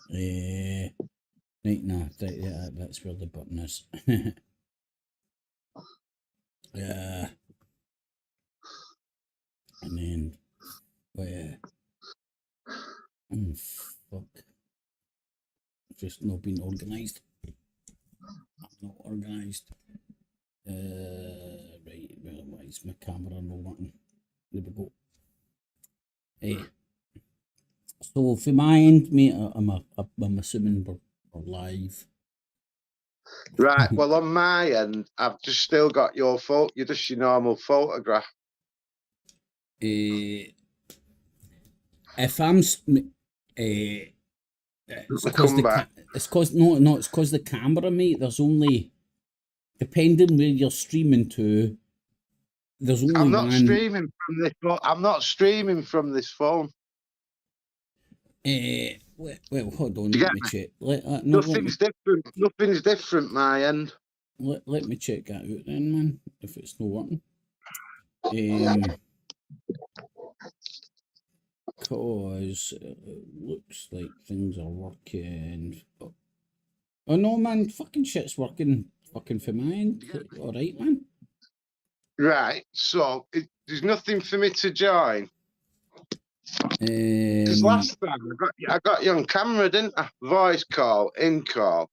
Right now, yeah, that's where the button is. And then, fuck. Just not being organised. I'm not organised. Right, well, why is my camera not working? There we go. So for my end, mate, I'm assuming we're live. Right, well, on my end, I've just still got your photo. You're just your normal photograph. If I'm, it's because the camera, mate. There's only, depending where you're streaming to, there's only I'm not one. streaming from this phone. I'm not streaming from this phone. Well, hold on. Let me check. Nothing's different. Nothing's different. My end. Let me check that out then, man. If it's not working. Because it looks like things are working. Oh no, man! Fucking shit's working. Fucking for my end. All right, man. Right. So there's nothing for me to join. Because last time I got you on camera, didn't I? Voice call, in call.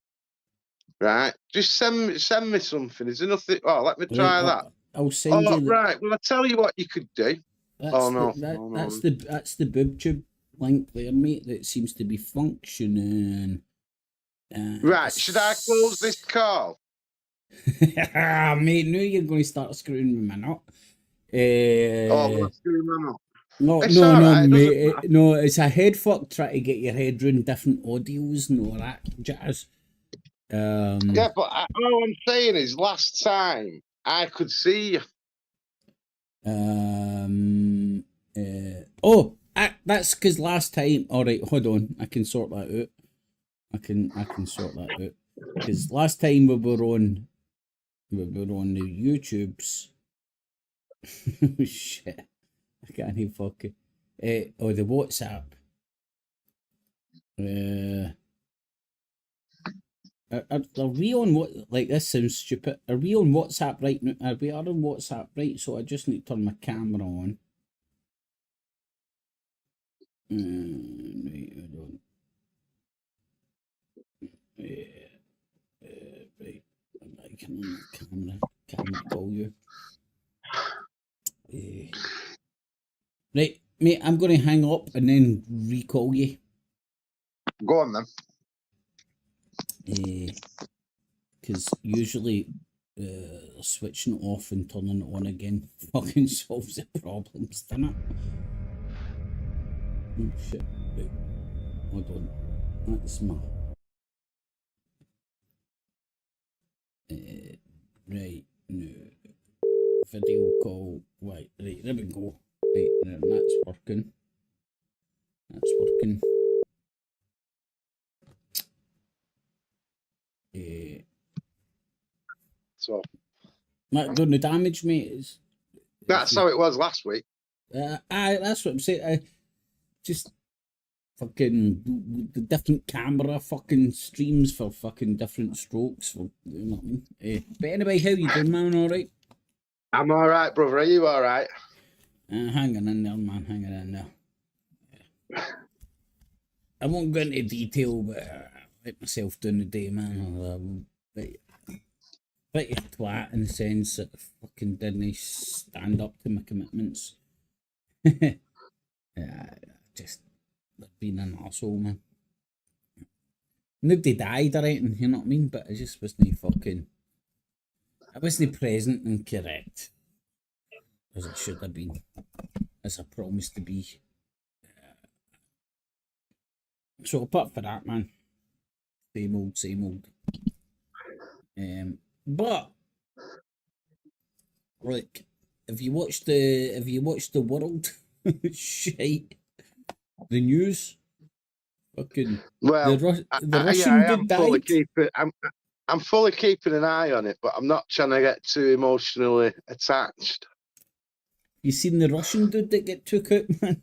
Right. Just send me something. Is there nothing? Oh, let me try that. I'll send you. Right. Well, I'll tell you what you could do. That's the BoobTube link there, mate. That seems to be functioning. Right. Should I close this call? Mate, now you're going to start screwing with my nut. Screwing my nut. No, right, mate. No, it's a head fuck trying to get your head around different audios and all that jazz. Yeah, but all I'm saying is, last time I could see you. That's because last time. All right, hold on. I can sort that out. I can sort that out because last time we were on the YouTubes. Shit, I can't even fucking. The WhatsApp. Are we on what? Like, this sounds stupid. Are we on WhatsApp right now? We are on WhatsApp, right? So I just need to turn my camera on. Right, hold on. Right, I can on the camera call you. Right, mate, I'm going to hang up and then recall you. Go on then. Because usually switching it off and turning it on again fucking solves the problems, doesn't it? Oh shit, right. Hold on. That's my right, no. Video call. Right, there we go. Right, that's working. That's working. So that doing the damage, mate. That's how it was last week. That's what I'm saying. I just fucking the different camera fucking streams for fucking different strokes for, you know what I mean? But anyway, how you doing, man? All right? I'm all right, brother. Are you all right? Hanging in there, man. Hanging in there. I won't go into detail, but I let myself down the day, man. But you're twat in the sense that I fucking didn't stand up to my commitments. Yeah, just being an arsehole, man. Nobody died or anything, you know what I mean? But I just wasn't fucking... I wasn't present and correct. As it should have been. As I promised to be. So apart from that, man. Same old. But like, have you watched the world shite? The news? Fucking well, the Russian dude died. I'm fully keeping an eye on it, but I'm not trying to get too emotionally attached. You seen the Russian dude that get took out, man?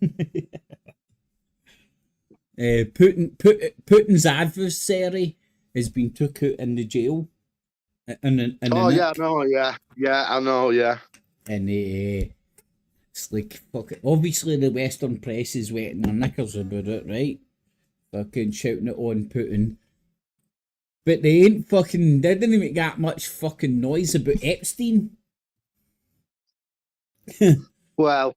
Putin's adversary has been took out in the jail. Yeah, no, yeah, I know, yeah. And it's like, fuck it. Obviously, the Western press is wetting their knickers about it, right? Fucking shouting it on Putin. But they didn't make that much fucking noise about Epstein. Well,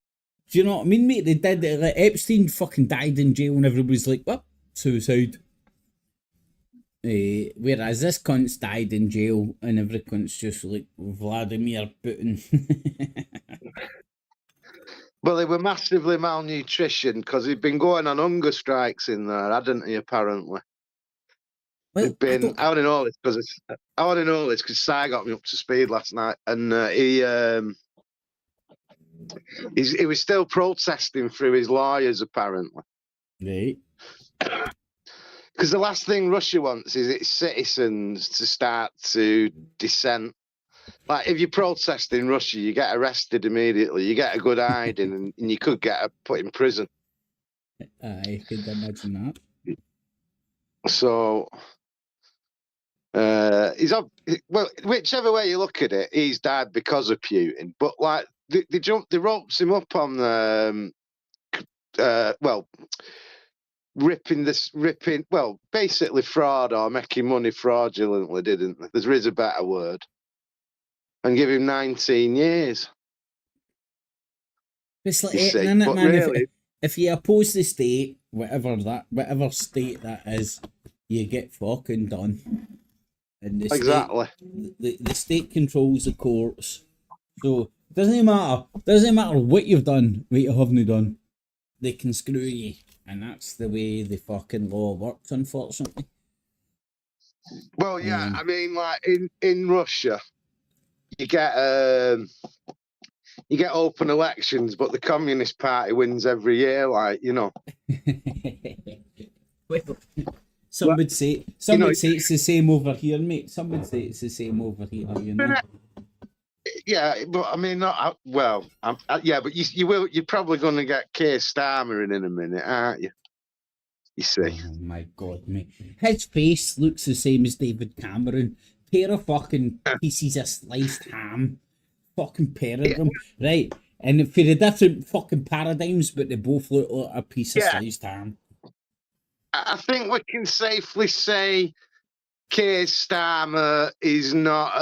do you know what I mean, mate? They did it. Like, Epstein fucking died in jail and everybody's like, what? Suicide. Whereas this cunt's died in jail and every cunt's just like Vladimir Putin. Well, they were massively malnutrition because he'd been going on hunger strikes in there, hadn't he, apparently? Well, He'd been, I only know this because Si got me up to speed last night, and he was still protesting through his lawyers, apparently. Right. Because the last thing Russia wants is its citizens to start to dissent. Like, if you protest in Russia, you get arrested immediately. You get a good hiding, and you could get put in prison. I could imagine that. So, whichever way you look at it, he's died because of Putin. But like, they ropes him up on basically fraud or making money fraudulently, didn't they? There is a better word. And give him 19 years. It's like, man, really, if you oppose the state, whatever state that is, you get fucking done. And the state controls the courts. So it doesn't matter what you've done, what you haven't done, they can screw you. And that's the way the fucking law works, unfortunately. Well, yeah, I mean, like in Russia, you get open elections, but the Communist Party wins every year, like, you know. Well, some would say it's the same over here, mate. Some would say it's the same over here, you know. Yeah, but I mean, but you're probably going to get Keir Starmer in a minute, aren't you? You see. Oh my God, mate. His face looks the same as David Cameron. Pair of fucking pieces of sliced ham. Fucking pair of them. Right. And for the different fucking paradigms, but they both look like a piece of sliced ham. I think we can safely say Keir Starmer is not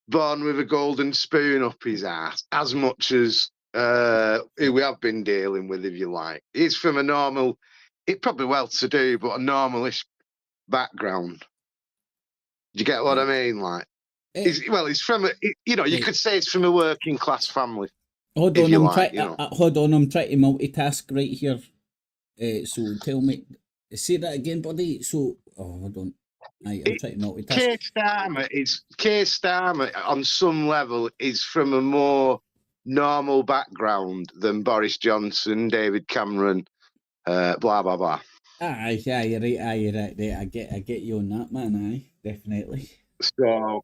born with a golden spoon up his ass as much as who we have been dealing with, if you like. He's from a normal, it's probably well-to-do, but a normalish background. Do you get what I mean? Like, he's from you could say it's from a working class family. Hold on, I'm trying to multitask right here. So tell me, say that again, buddy. So, hold on. I'm trying to multitask. Keir Starmer on some level is from a more normal background than Boris Johnson, David Cameron, blah blah blah. You're right. I get you on that, man. Definitely. So,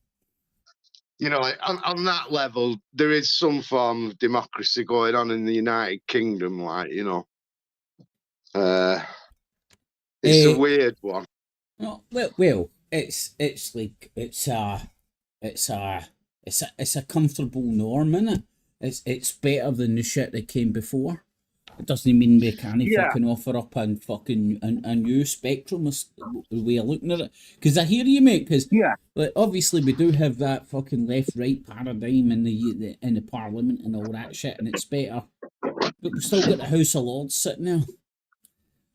you know, on that level, there is some form of democracy going on in the United Kingdom, like, you know. It's a weird one. No, well, it's a comfortable norm, innit? It's better than the shit that came before. It doesn't mean we can't fucking offer up a fucking a new spectrum of the way of looking at it. Because I hear you, mate. Because like, obviously we do have that fucking left-right paradigm in the Parliament and all that shit, and it's better. But we've still got the House of Lords sitting there.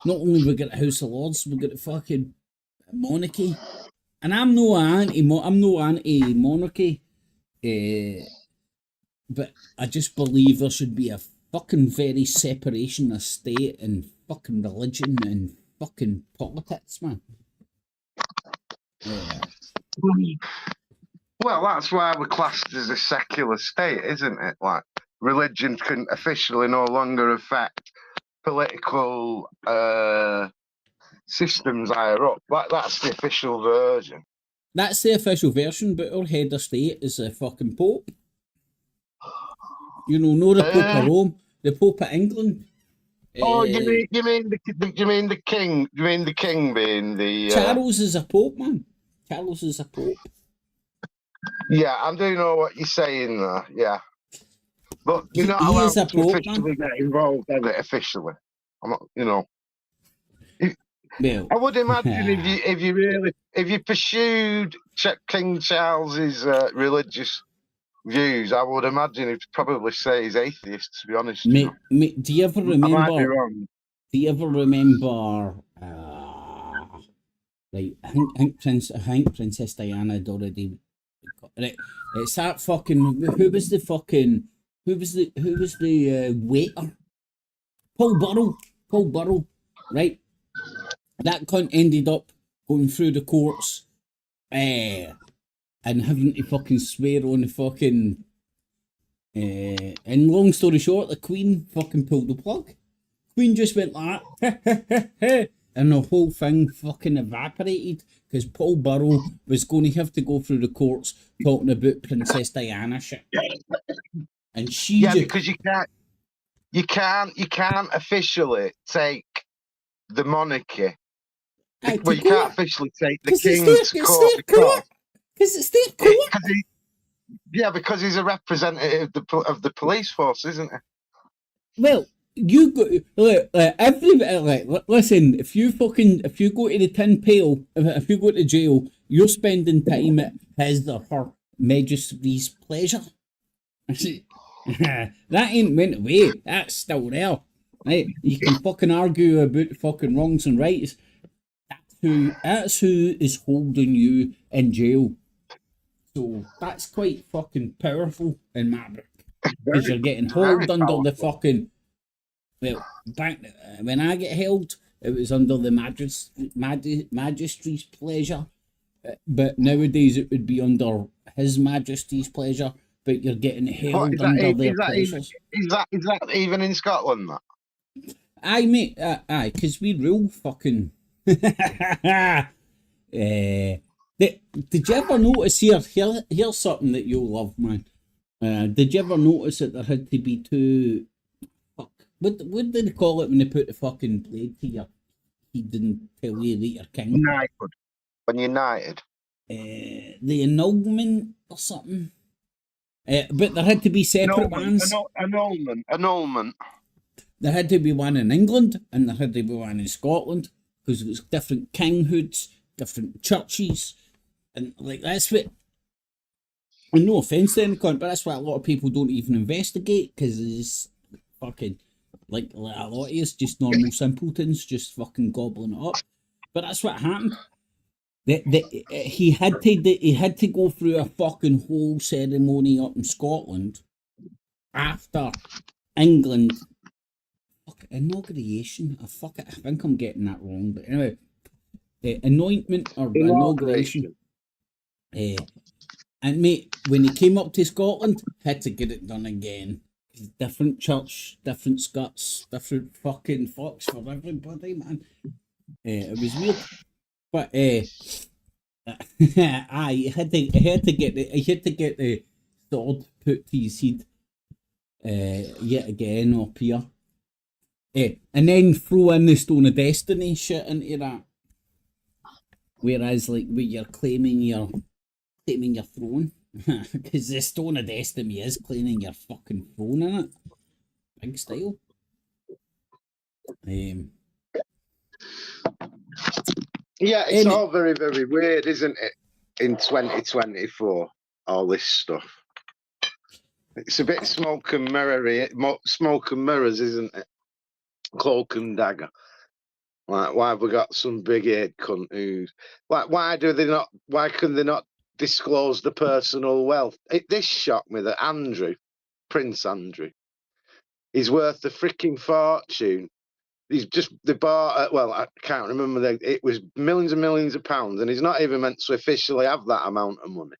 Not only we got the House of Lords, we got the fucking monarchy. And I'm no anti-monarchy, but I just believe there should be a fucking very separation of state and fucking religion and fucking politics, man. Yeah. Well, that's why we're classed as a secular state, isn't it? Like, religion can officially no longer affect political systems higher up. That's the official version. That's the official version, but our head of state is a fucking Pope. You know, no the Pope of Rome, the Pope of England. Oh, you mean the king? You mean the king being the? Charles is a pope, man. Charles is a pope. Yeah, I do know what you're saying there. Yeah, but you're not He is allowed a to pope, man. officially get involved in it officially. I'm not, Well, I would imagine if you pursued King Charles's religious views, I would imagine he'd probably say he's atheist. To be honest, mate, do you ever I might be remember? wrong. Do you ever remember? Right, I think Princess Diana had already. Right, it's that fucking. Who was the fucking? Who was the waiter? Paul Burrell. Right, that cunt ended up going through the courts, and having to fucking swear on the fucking. And long story short, the Queen fucking pulled the plug. Queen just went like that, and the whole thing fucking evaporated because Paul Burrell was going to have to go through the courts talking about Princess Diana shit, and she because you can't officially take the monarchy. Well, you can't officially take the king to court because it's their court. Because he's a representative of the police force, isn't he? Well, you go listen. If you go to the tin pail, if you go to jail, you're spending time at his or her majesty's pleasure. That ain't went away. That's still there. Right? You can fucking argue about fucking wrongs and rights. That's who is holding you in jail. So that's quite fucking powerful in my book. Because you're getting held under the fucking. Well, back when I get held, it was under the Majesty's pleasure. But nowadays it would be under His Majesty's pleasure. But you're getting held under their pleasures. Is that even in Scotland? That? Aye, mate. Aye, because we rule fucking. Did you ever notice here's something that you'll love, man. Did you ever notice that there had to be two what did they call it when they put the fucking blade to your head and tell you that you're king? Knighted. When you're knighted. The annulment or something. But there had to be separate ones. Annulment. There had to be one in England and there had to be one in Scotland because it was different kinghoods, different churches. And like that's what, and no offence to any cunt, but that's why a lot of people don't even investigate because it's fucking like a lot of us just normal simpletons just fucking gobbling it up. But that's what happened. He had to go through a fucking whole ceremony up in Scotland after England. Fuck, inauguration. I think I'm getting that wrong, but anyway, anointment or inauguration. And mate, when he came up to Scotland, had to get it done again. Different church, different Scots, different fucking fucks for everybody, man. It was weird, but he had to get the sword put to his head, yet again up here. And then throw in the Stone of Destiny shit into that. Whereas, like, when you're claiming your throne, because the Stone of Destiny is claiming your fucking throne in it. Big style. Yeah, it's all very, very weird, isn't it? In 2024, all this stuff. It's a bit smoke and mirrors, isn't it? Cloak and dagger. Like, why have we got some big head cunt who's why can they not disclose the personal wealth? This shocked me that Prince Andrew, is worth a freaking fortune. They bought I can't remember it was millions and millions of pounds, and he's not even meant to officially have that amount of money.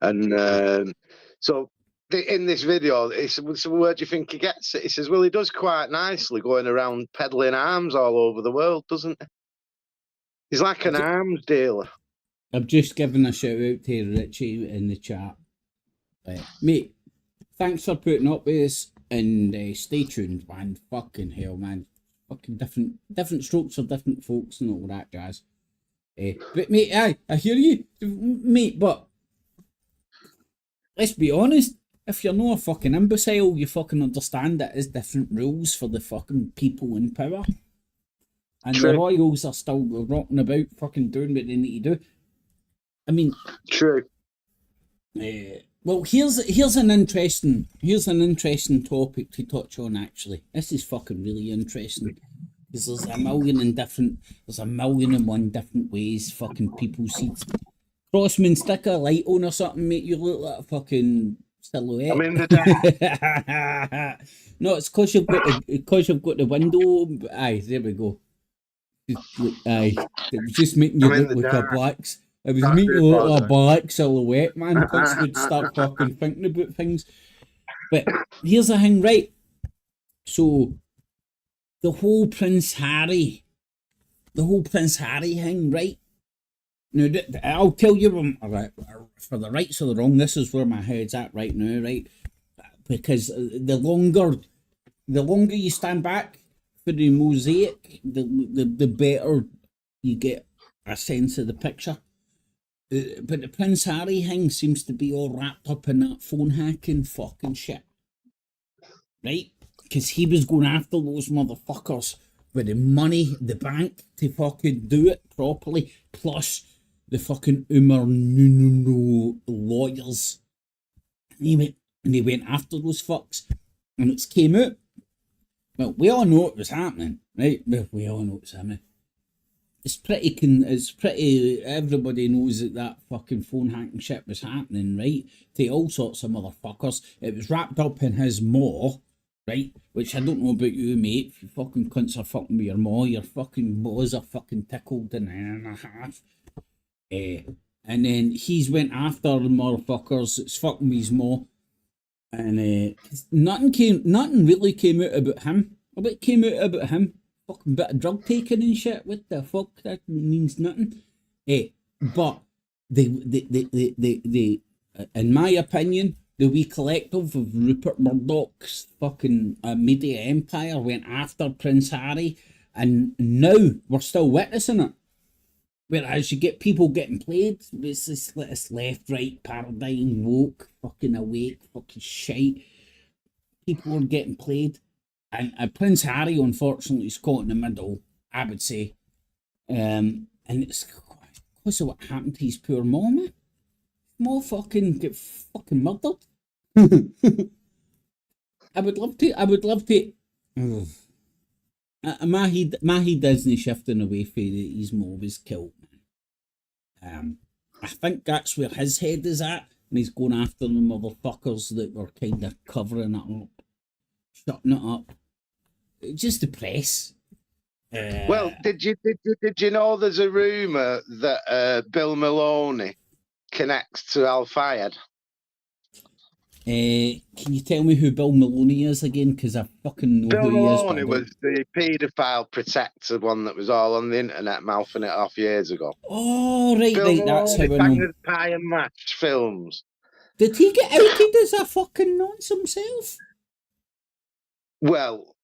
And so in this video, he said, so where do you think he gets it? He says, well, he does quite nicely going around peddling arms all over the world, doesn't he? He's like an arms dealer. I've just given a shout out to Richie in the chat. Mate, thanks for putting up with us. And stay tuned, man. Fucking hell, man. Fucking different strokes for different folks and all that jazz. But mate, I hear you, mate. But let's be honest. If you're not a fucking imbecile, you fucking understand that there's different rules for the fucking people in power. And True. the royals are still rocking about, fucking doing what they need to do. I mean, True. Well, here's an interesting topic to touch on. Actually, this is fucking really interesting because there's a million and one different ways fucking people see crossman. Stick a light on or something, mate. You look like a fucking silhouette. I'm in the dark. No, it's because you've got the window open. But aye, there we go. Aye, it was just making you look like a blacks. It was making you look like a black silhouette, man. Cause would start fucking thinking about things. But here's the thing, right? So the whole Prince Harry thing, right? Now, I'll tell you, for the rights or the wrong, this is where my head's at right now, right? Because the longer you stand back for the mosaic, the better you get a sense of the picture. But the Prince Harry thing seems to be all wrapped up in that phone hacking fucking shit, right? Because he was going after those motherfuckers with the money, the bank, to fucking do it properly, plus the fucking lawyers. And he went after those fucks, and it came out. Well, we all know it was happening, right? We all know it's happening. It's pretty, everybody knows that fucking phone hacking shit was happening, right? To all sorts of motherfuckers. It was wrapped up in his maw, right? Which I don't know about you, mate. If you fucking cunts are fucking with your maw, your fucking maws are fucking tickled in an hour and a half. And then he's went after the motherfuckers. It's fucking with his maw. And nothing really came out about him. A bit came out about him. Fucking bit of drug taking and shit. What the fuck? That means nothing. But the in my opinion, the wee collective of Rupert Murdoch's fucking media empire went after Prince Harry, and now we're still witnessing it. Whereas you get people getting played, it's this left, right paradigm, woke, fucking awake, fucking shite. People are getting played. And Prince Harry, unfortunately, is caught in the middle, I would say. And it's because of what happened to his poor mom, man. Mom fucking get fucking murdered. I would love to. Mahi Disney shifting away from his mom was killed, man. I think that's where his head is at, and he's going after the motherfuckers that were kind of covering it up. Shutting it up. Just the press. Well, did you know there's a rumour that Bill Maloney connects to Al Fayed? Can you tell me who Bill Maloney is again? Because I fucking know Bill who he is. Maloney was the paedophile protector one that was all on the internet mouthing it off years ago. Oh, right, Bill right, that's how I know. Bangers, Pie and Mash films. Did he get outed as a fucking nonce himself? Well,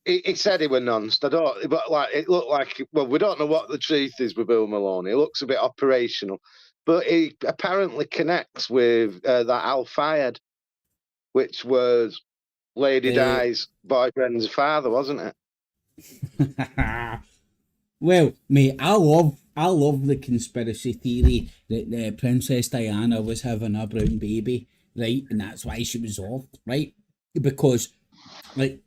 he said he were nonced. But it looked like, well, we don't know what the truth is with Bill Maloney. It looks a bit operational, but he apparently connects with that Al Fayed, which was Lady Di's boyfriend's father, wasn't it? Well, mate, I love the conspiracy theory that Princess Diana was having a brown baby, right, and that's why she was off, right? Because, like,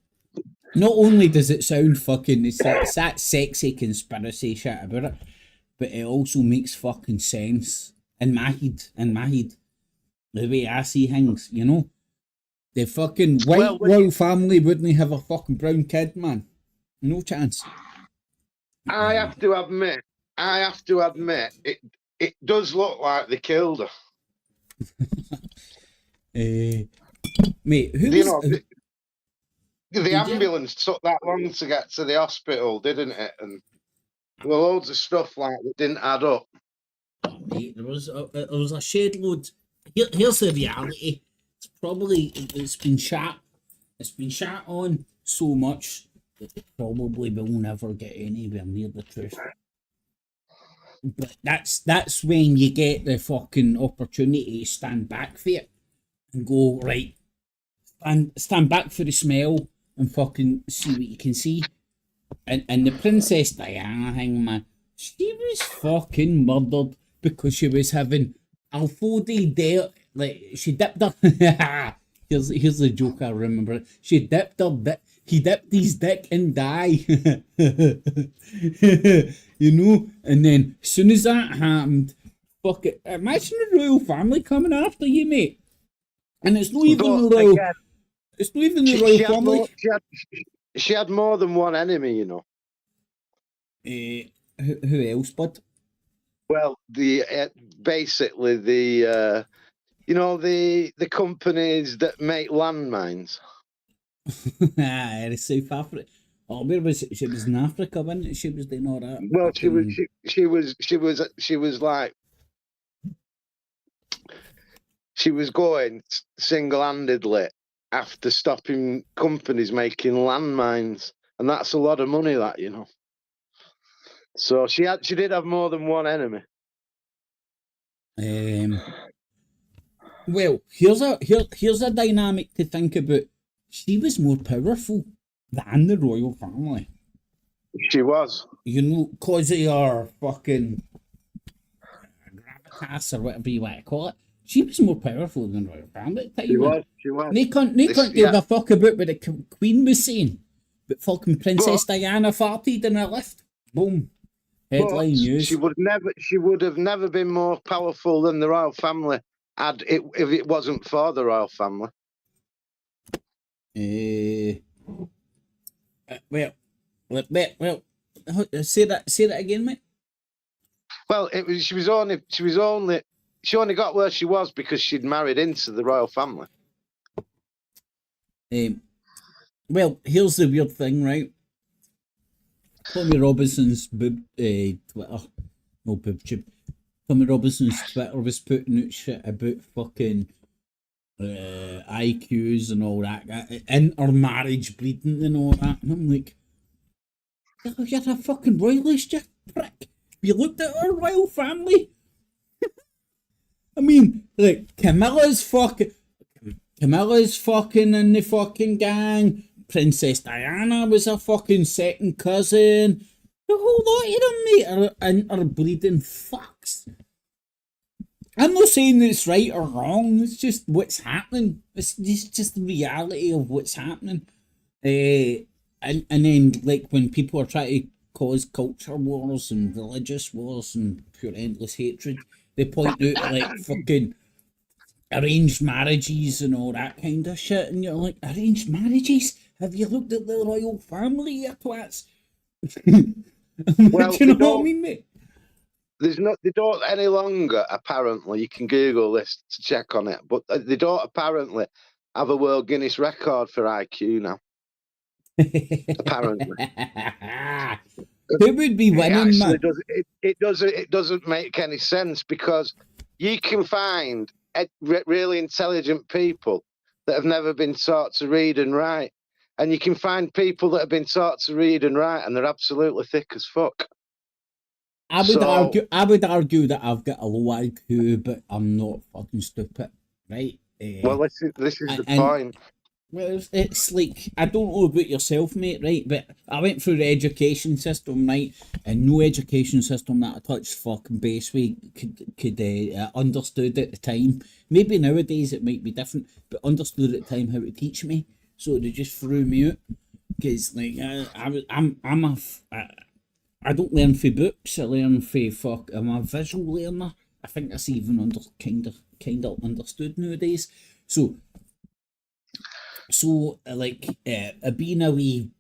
not only does it sound fucking, it's that sexy conspiracy shit about it, but it also makes fucking sense in my head, the way I see things, you know? The fucking white royal family wouldn't have a fucking brown kid, man. No chance. I have to admit, it does look like they killed her. Mate, who was... The ambulance took that long to get to the hospital, didn't it? And there were loads of stuff like that didn't add up. Mate, there was a shed load. Here's the reality. It's been shot it's been shat on so much that it probably will never get anywhere near the truth. But that's when you get the fucking opportunity to stand back for it and go, right, and stand back for the smell and fucking see what you can see. And the Princess Diana thing, man, she was fucking murdered because she was having like she dipped her here's the joke I remember. He dipped his dick in dye. You know, and then as soon as that happened, fuck it. Imagine the royal family coming after you, mate. And it's not even the royal. Again, it's not even the royal family. She had more than one enemy, you know. Who else, bud? Well, basically the the companies that make landmines. South Africa. Oh, where was it? She was in Africa, wasn't it? She was doing all that. Well, she was going single-handedly after stopping companies making landmines, and that's a lot of money, that, you know. So she did have more than one enemy. Well, here's a dynamic to think about. She was more powerful than the royal family. She was. You know, because of her fucking gravitas or whatever you want to call it. She was more powerful than the royal family at the time. She was. They couldn't give a fuck about what the Queen was saying. But fucking Princess Diana farted in her lift. Boom. Headline news. She would have never been more powerful than the royal family if it wasn't for the royal family. Well, say that again, mate. Well, she only got where she was because she'd married into the royal family. Well, here's the weird thing, right? Tommy Robinson's Twitter, no BoobTube. Tommy Robinson's Twitter was putting out shit about fucking IQs and all that, intermarriage bleeding and all that, and I'm like, you're a fucking royalist, you prick. You looked at our royal family. I mean, like, Camilla's fucking in the fucking gang. Princess Diana was a fucking second cousin. The whole lot of them, mate, are bleeding fucks. I'm not saying that it's right or wrong. It's just what's happening. It's just the reality of what's happening. And then, like, when people are trying to cause culture wars and religious wars and pure endless hatred, they point out, like, fucking arranged marriages and all that kind of shit. And you're like, arranged marriages? Have you looked at the royal family, you twats? Well, do you know what I mean, mate? They don't any longer, apparently. You can Google this to check on it, but they don't apparently have a World Guinness record for IQ now. Apparently. Who would be winning, man? It doesn't make any sense, because you can find really intelligent people that have never been taught to read and write, and you can find people that have been taught to read and write and they're absolutely thick as fuck. I would argue that I've got a low IQ, but I'm not fucking stupid, right? Well, this is the point. Well, it's like, I don't know about yourself, mate, right? But I went through the education system, right? And no education system that I touched fucking base with could understood at the time. Maybe nowadays it might be different, but understood at the time how to teach me. So they just threw me out, because like I don't learn for books. I learn for I'm a visual learner. I think that's even kind of understood nowadays. So like being a wee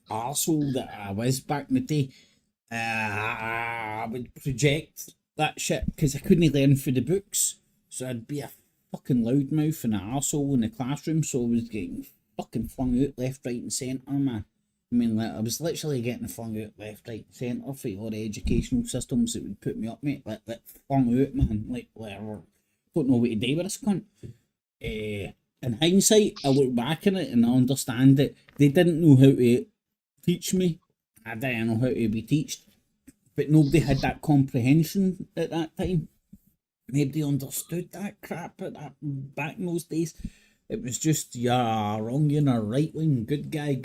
arsehole that I was back in the day, I would project that shit because I couldn't learn for the books. So I'd be a fucking loudmouth and an arsehole in the classroom. So I was getting fucking flung out left, right, and centre, man. I mean, like, I was literally getting flung out left, right, centre for all the educational systems that would put me up, mate. Like flung out, man. Like, whatever. Don't know what to do with this cunt. in hindsight, I look back on it and I understand it. They didn't know how to teach me. I didn't know how to be taught. But nobody had that comprehension at that time. Nobody understood that crap back in those days. It was just, you're wrong, you're right wing, good guy,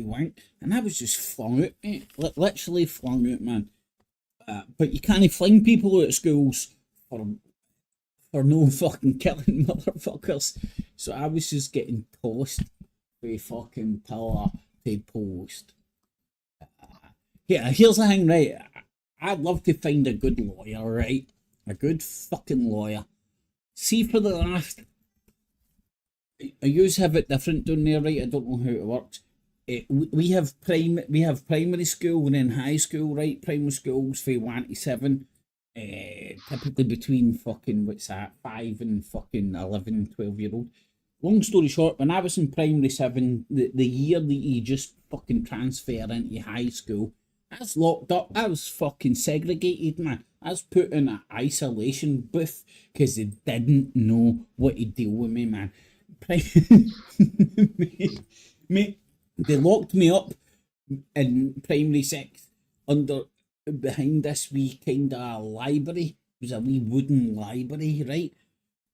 wank. And I was just flung out, mate. Literally flung out, man. But you can't fling people out of schools for no fucking killing motherfuckers. So I was just getting tossed with fucking pillar to post. Yeah, here's the thing, right? I'd love to find a good lawyer, right? A good fucking lawyer. See, for the last... I use have it different down there, right? I don't know how it works. We have primary school and then high school, right? Primary schools for 1 to 7. Typically between fucking, 5 and fucking 11, 12-year-old. Long story short, when I was in primary 7, the year that you just fucking transfer into high school, I was locked up. I was fucking segregated, man. I was put in an isolation booth because they didn't know what to deal with me, man. Mate, they locked me up in primary 6 behind this wee kind of library. It was a wee wooden library, right?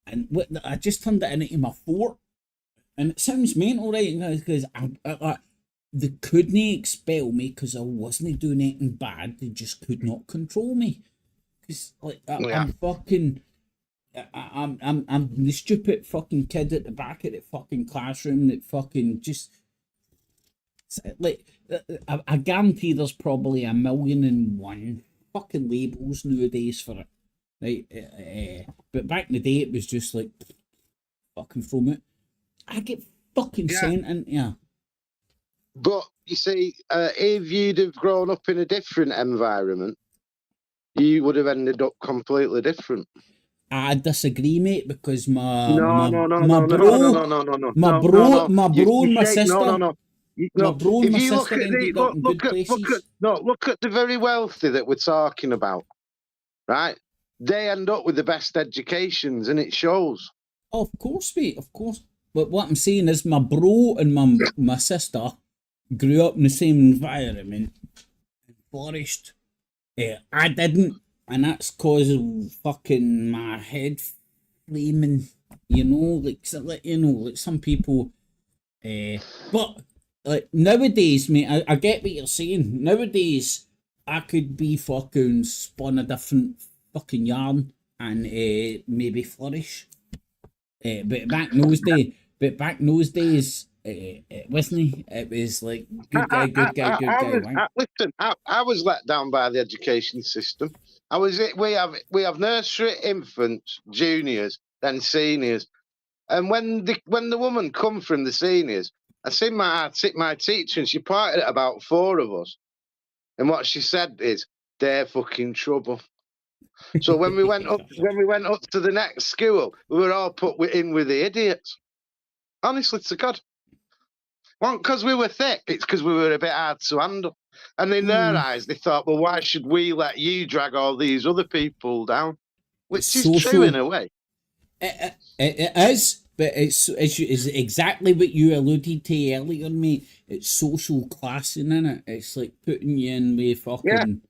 And I just turned it into my fort. And it sounds mental, right? Because they couldn't expel me because I wasn't doing anything bad. They just could not control me. Because I'm fucking... I'm the stupid fucking kid at the back of the fucking classroom that fucking just I guarantee there's probably 1,000,001 fucking labels nowadays for it, right? But back in the day it was just like fucking from it. I get fucking sent in, yeah. But you see, if you'd have grown up in a different environment, you would have ended up completely different. I disagree, mate, because my bro and my sister. If you look at the very wealthy that we're talking about, right? They end up with the best educations, and it shows. Oh, of course, mate, of course. But what I'm saying is, my bro and my sister grew up in the same environment and flourished. I didn't. And that's cause of fucking my head flaming, like some people. But like nowadays, mate, I get what you're saying. Nowadays, I could be fucking spun a different fucking yarn and maybe flourish. But back in those days, it wasn't. It was like good guy. Listen, I was let down by the education system. We have nursery, infants, juniors, then seniors, and when the woman come from the seniors, I seen my teacher, and she pointed at about 4 of us, and what she said is, "They're fucking trouble." So when we went up to the next school, we were all put in with the idiots. Honestly to God. Well, because we were thick, it's because we were a bit hard to handle. And in their eyes, they thought, well, why should we let you drag all these other people down? Which is true in a way. It is, but it's exactly what you alluded to earlier, mate. It's social classing, innit? It's like putting you in with fucking,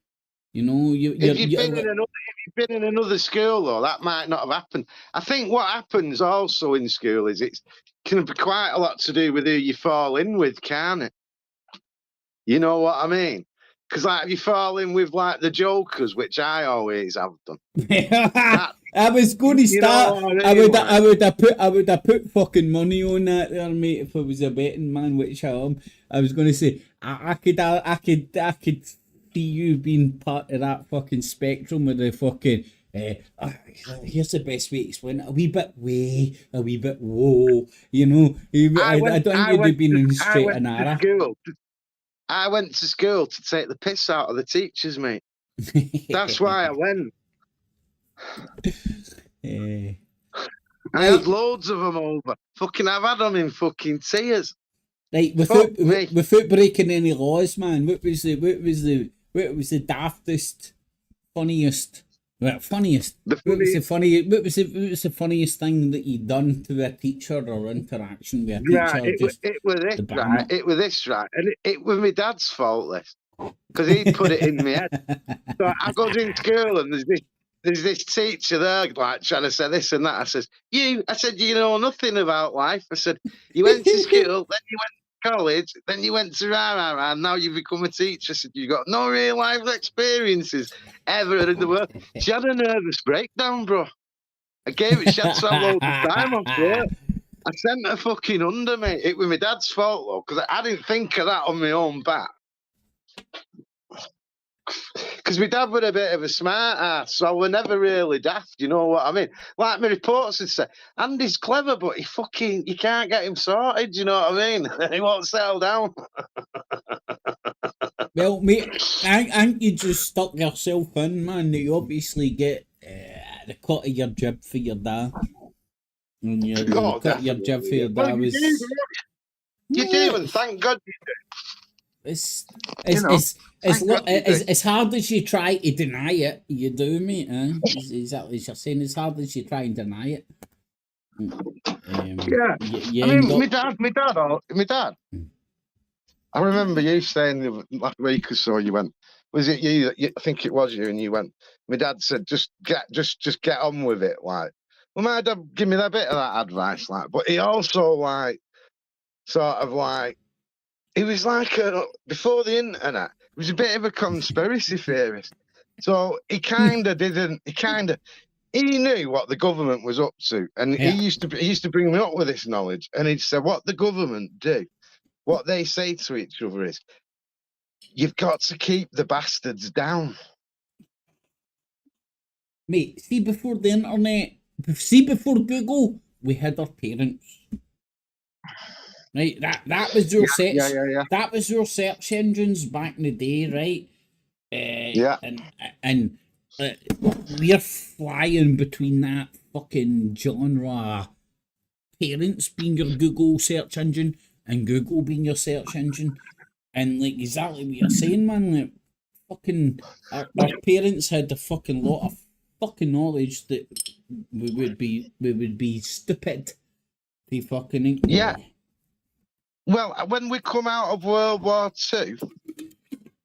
If you've been in another school, though, that might not have happened. I think what happens also in school is it can be quite a lot to do with who you fall in with, can't it? You know what I mean? Because if you fall in with the jokers, which I always have done. I was going to start. I would have put fucking money on that there, mate. If I was a betting man, which I am. I was going to say I could see you being part of that fucking spectrum with the fucking. Here's the best way to explain it. A wee bit way, a wee bit whoa. I don't think you'd been in straight and narrow. I went to school to take the piss out of the teachers, mate. That's why I went. I had loads of them over. I've had them in fucking tears. Right, without breaking any laws, man. What was the daftest, funniest Well, funniest. The What was the funny, funniest thing that you'd done to a teacher or interaction with a right? teacher? Just It was this, the bang right? up. It was this, right? And it was my dad's fault, this, because he put it in my head. So I goes in school and there's this teacher there like trying to say this and that. I said, you know nothing about life. I said, you went to school, then you went to college, then you went to rah, and now you've become a teacher. I said, you got no real life experiences ever in the world. She had a nervous breakdown, bro. She had to have loads of time off work. I sent her fucking under, mate. It was my dad's fault, though, because I didn't think of that on my own back. Because my dad was a bit of a smart ass, so we're never really daft, you know what I mean? Like my reports would say, Andy's clever, but you can't get him sorted, you know what I mean? He won't settle down. Well, mate, I think you just stuck yourself in, man. You obviously get the cut of your jib for your dad. And the cut of your jib for your dad was... You do, and thank God you do. It's hard as you try to deny it, you do, mate. Exactly as you're saying, as hard as you try and deny it. Yeah. I mean, my dad. I remember you saying last week or so, you went, was it you? I think it was you, and you went, my dad said, just get on with it. Like, well, my dad give me that bit of that advice, like, but he also like, sort of like, he was like, before the internet, he was a bit of a conspiracy theorist. So he kind of he knew what the government was up to. And he used to bring me up with this knowledge. And he'd say, what the government do, what they say to each other is, you've got to keep the bastards down. Mate, see before the internet, before Google, we had our parents. Right, that was your search. That was your search engines back in the day, right? And we're flying between that fucking genre. Parents being your Google search engine and Google being your search engine, and like exactly what you're saying, man. Like, fucking our parents had a fucking lot of fucking knowledge that we would be stupid to fucking ignore. Yeah. Well, when we come out of World War II,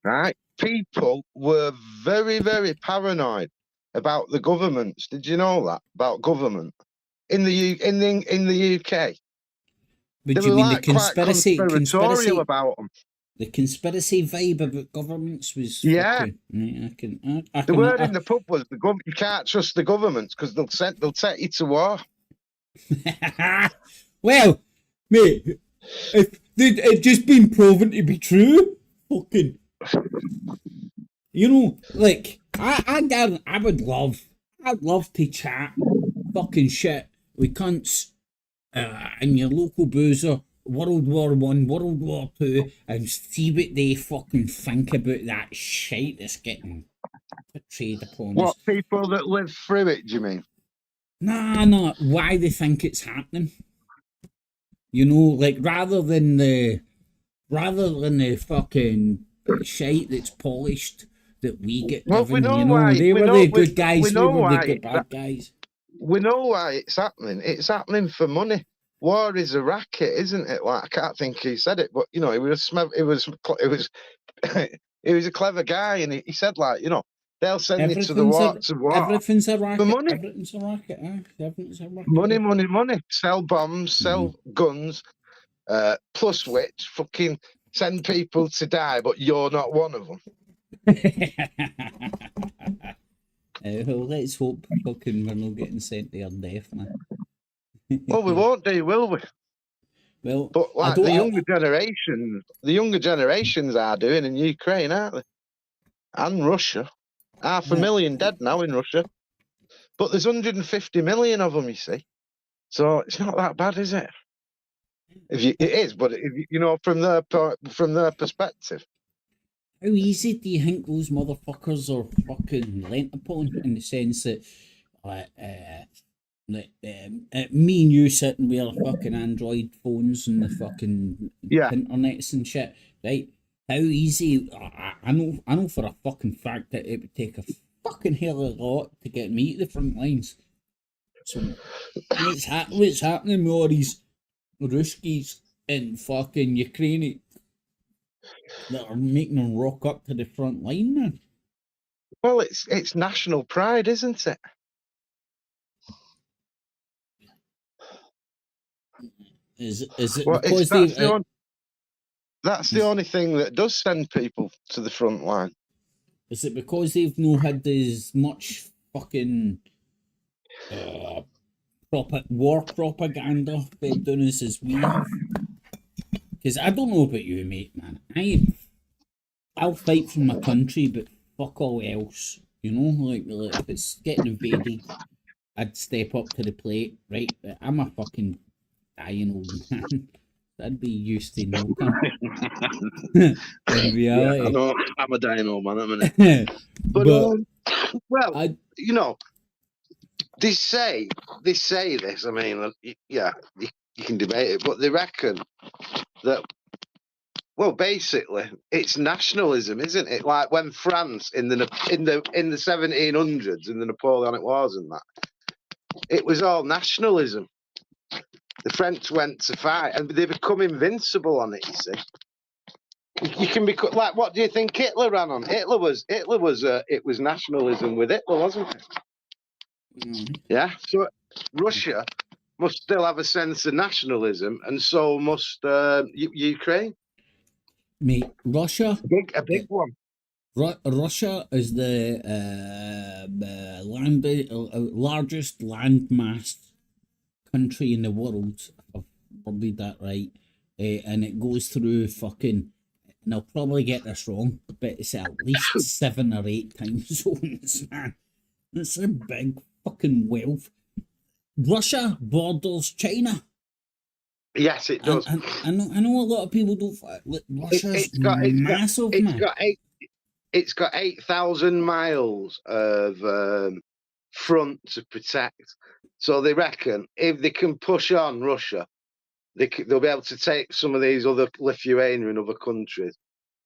right, people were very, very paranoid about the governments. Did you know that about government in the UK? Would you mean the conspiracy about them? The conspiracy vibe about governments was fucking, the word in the pub was you can't trust the governments because they'll take you to war. Well, mate. It's just been proven to be true. Fucking, you know, like I'd love to chat fucking shit with cunts in your local boozer, World War One, World War Two, and see what they fucking think about that shite that's getting portrayed upon us. What, people that live through it? Do you mean? Nah. Why they think it's happening? You know, like rather than the fucking shite that's polished that we get given, we know you know, why, they were the good guys, we were the good bad guys. We know why it's happening. It's happening for money. War is a racket, isn't it? Like I can't think who said it, but you know, he was a clever guy, and he said like, you know, they'll send you to the war to war. Everything's a racket. For money. Everything's a racket. Everything's a racket. Money. Sell bombs, sell guns, plus which fucking send people to die, but you're not one of them. Well, let's hope fucking we're not getting sent to our death, man. Well, we won't do, will we? Well, but like the younger generations are doing in Ukraine, aren't they? And Russia. 500,000 dead now in Russia. But there's 150 million of them, you see. So it's not that bad, is it? It is, but you know, from their perspective. How easy do you think those motherfuckers are fucking lent upon, in the sense that, me and you sitting with our fucking Android phones and the fucking internets and shit, right? How easy? I know for a fucking fact that it would take a fucking hell of a lot to get me to the front lines. So what's happening with all these Ruskies in fucking Ukraine that are making them rock up to the front line, man? Well, it's national pride, isn't it? Is it Well, because that's the only thing that does send people to the front line. is it because they've not had as much fucking war propaganda been doing this as we have? Because I don't know about you, mate, man. I'll fight for my country, but fuck all else. You know, like if it's getting invaded, I'd step up to the plate, right? But I'm a fucking dying old man. I'd be used to no time. In reality. Yeah, I know. I'm a dying old man, I'm an But well, you know, they say this. I mean, yeah, you can debate it, but they reckon that. Well, basically, it's nationalism, isn't it? Like when France in the 1700s in the Napoleonic Wars and that, it was all nationalism. The French went to fight, and they become invincible on it. You see, you can be like, what do you think Hitler ran on? It was nationalism with Hitler, wasn't it? Yeah. So Russia must still have a sense of nationalism, and so must Ukraine. Mate, Russia, A big one. Russia is the largest landmass country in the world. If I've read that right, and it goes through fucking. And I'll probably get this wrong, but it's at least 7 or 8 time zones, man. That's a big fucking wealth. Russia borders China. Yes, it does. And I know a lot of people don't. Russia's massive, man. It's got 8,000 miles of front to protect. So they reckon if they can push on Russia, they'll be able to take some of these other Lithuania and other countries.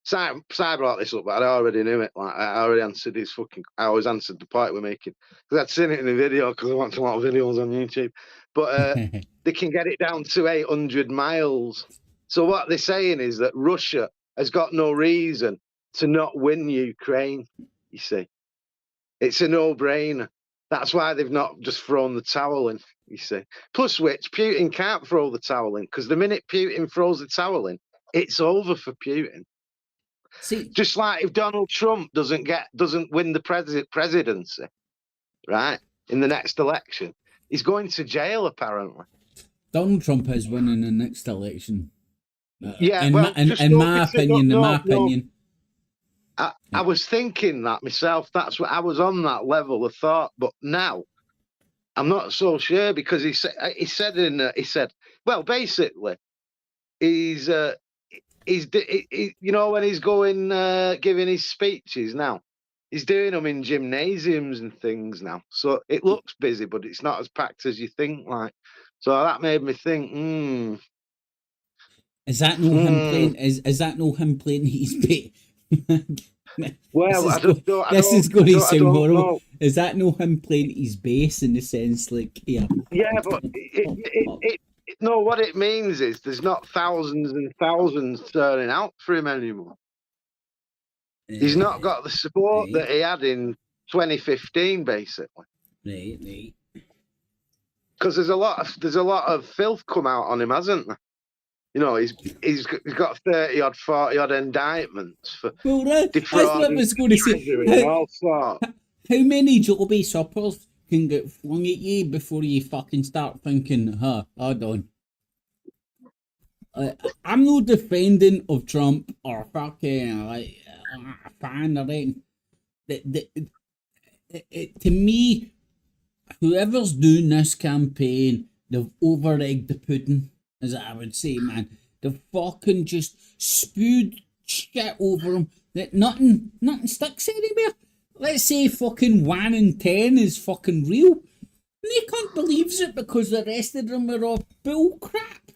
Si brought this up, but I already knew it. Like I already answered his fucking. I always answered the point we're making because I'd seen it in the video because I watch a lot of videos on YouTube. But they can get it down to 800 miles. So what they're saying is that Russia has got no reason to not win Ukraine. You see, it's a no-brainer. That's why they've not just thrown the towel in. You see, plus which Putin can't throw the towel in because the minute Putin throws the towel in, it's over for Putin. See, just like if Donald Trump doesn't win the presidency, right, in the next election, he's going to jail apparently. Donald Trump is winning the next election. Yeah, in my opinion. I was thinking that myself. That's what I was on that level of thought, but now I'm not so sure because he said well, basically he's you know when he's going giving his speeches now, he's doing them in gymnasiums and things now, so it looks busy, but it's not as packed as you think. Like, so that made me think, Is that no him playing? Is that no him playing his bait? Well, this is going to sound horrible. Know. Is that no him playing his bass in the sense like yeah? But no, what it means is there's not thousands and thousands turning out for him anymore. He's not got the support that he had in 2015, basically. Right. Because there's a lot of filth come out on him, hasn't there? You know, he's got 30 odd, 40 odd indictments for that's what I was going to say. All sorts. How many jobby suppers can get flung at you before you fucking start thinking, hold on. I'm no defending of Trump or fucking like a fan or anything. To me, whoever's doing this campaign, they've over-egged the pudding, as I would say, man. They've fucking just spewed shit over them that nothing sticks anywhere. Let's say fucking 1 in 10 is fucking real. And they can't believe it because the rest of them are all bull crap.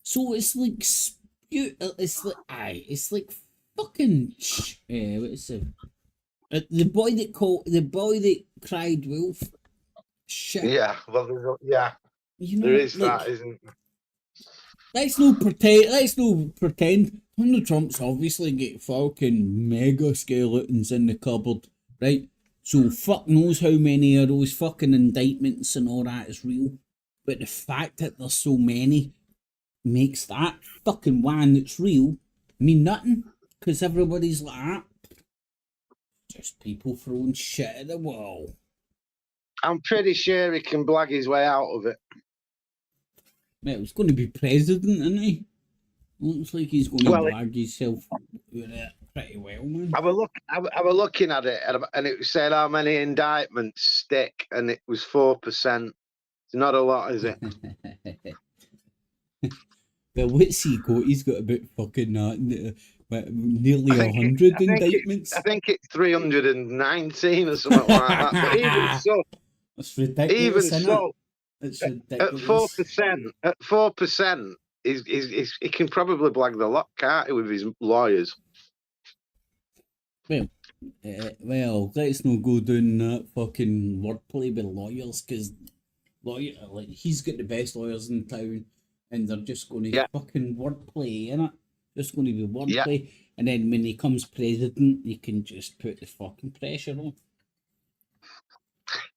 So it's like it's like fucking what is it? The boy that cried wolf. Shit. Yeah, well, You there know, is like, that, isn't there? let's no pretend. Let's no pretend. Donald Trump's obviously got fucking mega skeletons in the cupboard, right? So fuck knows how many of those fucking indictments and all that is real. But the fact that there's so many makes that fucking one that's real mean nothing. Because everybody's like, just people throwing shit at the wall. I'm pretty sure he can blag his way out of it. Mate, it was going to be president, isn't he? Looks like he's going to blag himself with it pretty well, man. I was looking at it, and it said how many indictments stick, and it was 4%. It's not a lot, is it? Well, what's he got? He's got about fucking nearly 100 indictments. I think it's 319 or something like that. But even so, that's ridiculous. Even so, it's ridiculous. At 4%, he can probably blag the lot, can't he, with his lawyers? Well, let's not go down that fucking wordplay with lawyers, because he's got the best lawyers in town, and they're just going to fucking wordplay, innit? Just going to be wordplay, and then when he comes president, you can just put the fucking pressure on.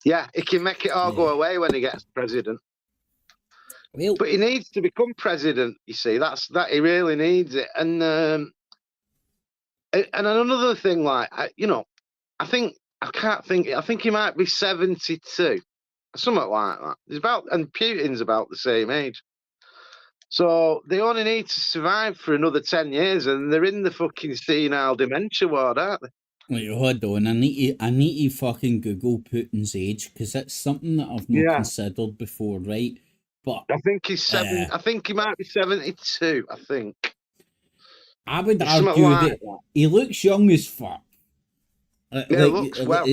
Yeah, he can make it all go away when he gets president. Well, but he needs to become president. You see, that he really needs it. And another thing, like I think he might be 72, something like that. And Putin's about the same age. So they only need to survive for another 10 years, and they're in the fucking senile dementia ward, aren't they? Wait, hold on. I need to fucking Google Putin's age, because that's something that I've not considered before, right? But I think he's I think he might be 72. I think. I would argue that he looks young as fuck. Looks well.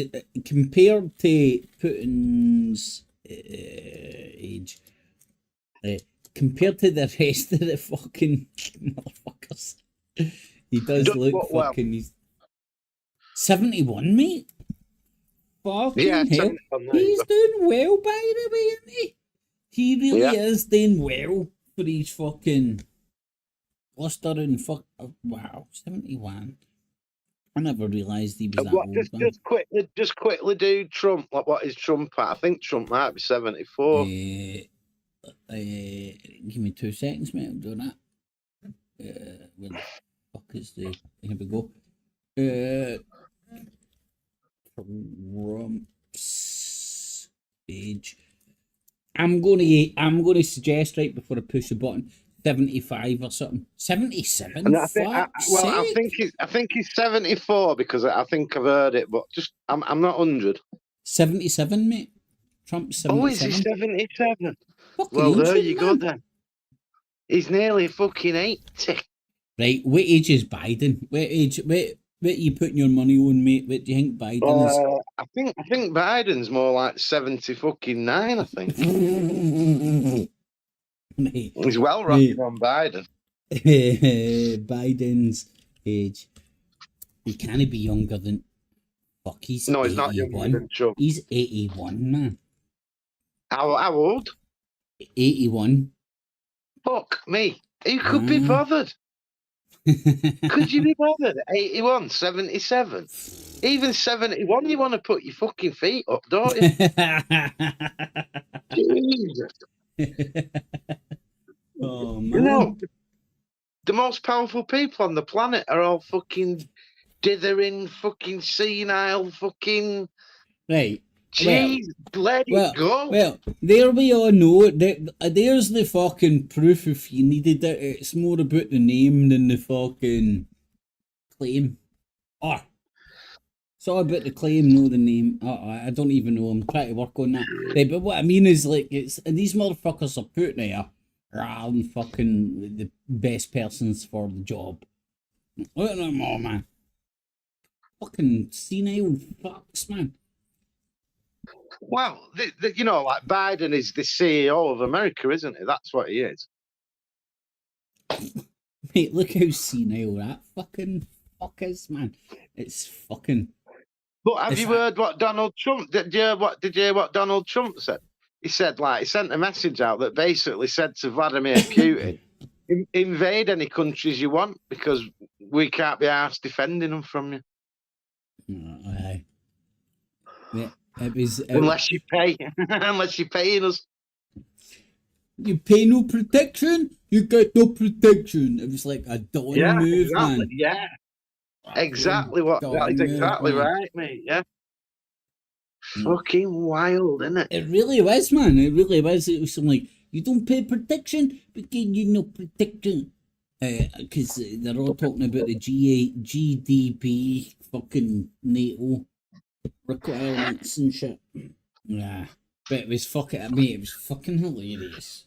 Compared to Putin's age, compared to the rest of the fucking motherfuckers, he does look fucking. Well. He's 71, mate. Fucking hell. He's doing well, by the way, isn't he? He really is doing well for his fucking blustering fuck. Wow, 71. I never realised he was that old. Just quickly do Trump. Like, what is Trump at? I think Trump might be 74. Give me 2 seconds, mate. I'll do that. Where the fuck is the? Here we go. Trump's age. I'm gonna suggest right before I push the button 75 or something. 77. I think he's 74 because I think I've heard it, but I'm not 100. 77, mate. Trump's 77. Oh, is he 77? Fucking well, there ancient, you go then. He's nearly fucking 80. Right, what age is Biden? What are you putting your money on, mate? What do you think Biden is? I think Biden's more like 79, I think. Mate, he's well rocking on Biden. Biden's age. He can't be younger than. Fuck, he's 81. He's not younger than Trump. He's 81, man. How old? 81. Fuck me. Who could be bothered? Could you be bothered? 81, 77. Even 71, you want to put your fucking feet up, don't you? Jesus. Oh, man. You know, the most powerful people on the planet are all fucking dithering, fucking senile, fucking. Right. Jeez, let it go. Well, there we all know. There's the fucking proof if you needed it. It's more about the name than the fucking claim. It's all about the claim, no the name. I don't even know. I'm trying to work on that. Right, but what I mean is, like, these motherfuckers are put there rather than fucking the best persons for the job. Look at them all, man. Fucking senile fucks, man. Well, you know, like Biden is the CEO of America, isn't he? That's what he is. Mate, look how senile that fucking fuck is, man. It's fucking. But have you heard what Donald Trump? Did you hear what Donald Trump said? He said, like, he sent a message out that basically said to Vladimir Putin, invade any countries you want because we can't be arsed defending them from you. Yeah, it was, unless you pay, unless you're paying us. You pay no protection, you get no protection. It was like a dawn move, exactly. man. Yeah, exactly what. That's exactly right, mate. Yeah. Fucking wild, isn't it? It really was, man. It really was. It was something like, you don't pay protection because you no protection. Because they're all talking about the GDP fucking NATO requirements and shit. Yeah. But it was fucking, I mean, it was fucking hilarious.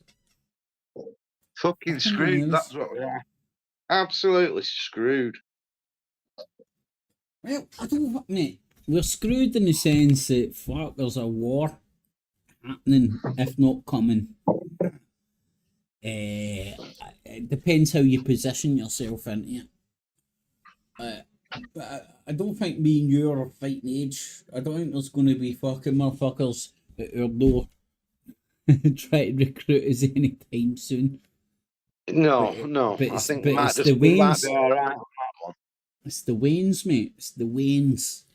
Fucking screwed. That's what we are. Absolutely screwed. Well, I don't know, mate. We're screwed in the sense that, fuck, there's a war happening, if not coming. It depends how you position yourself into it. But I don't think me and you are fighting age. I don't think there's going to be fucking motherfuckers at our door trying to recruit us anytime soon. No. But I think we might be all right on that one. It's the Waynes, mate. It's the Waynes.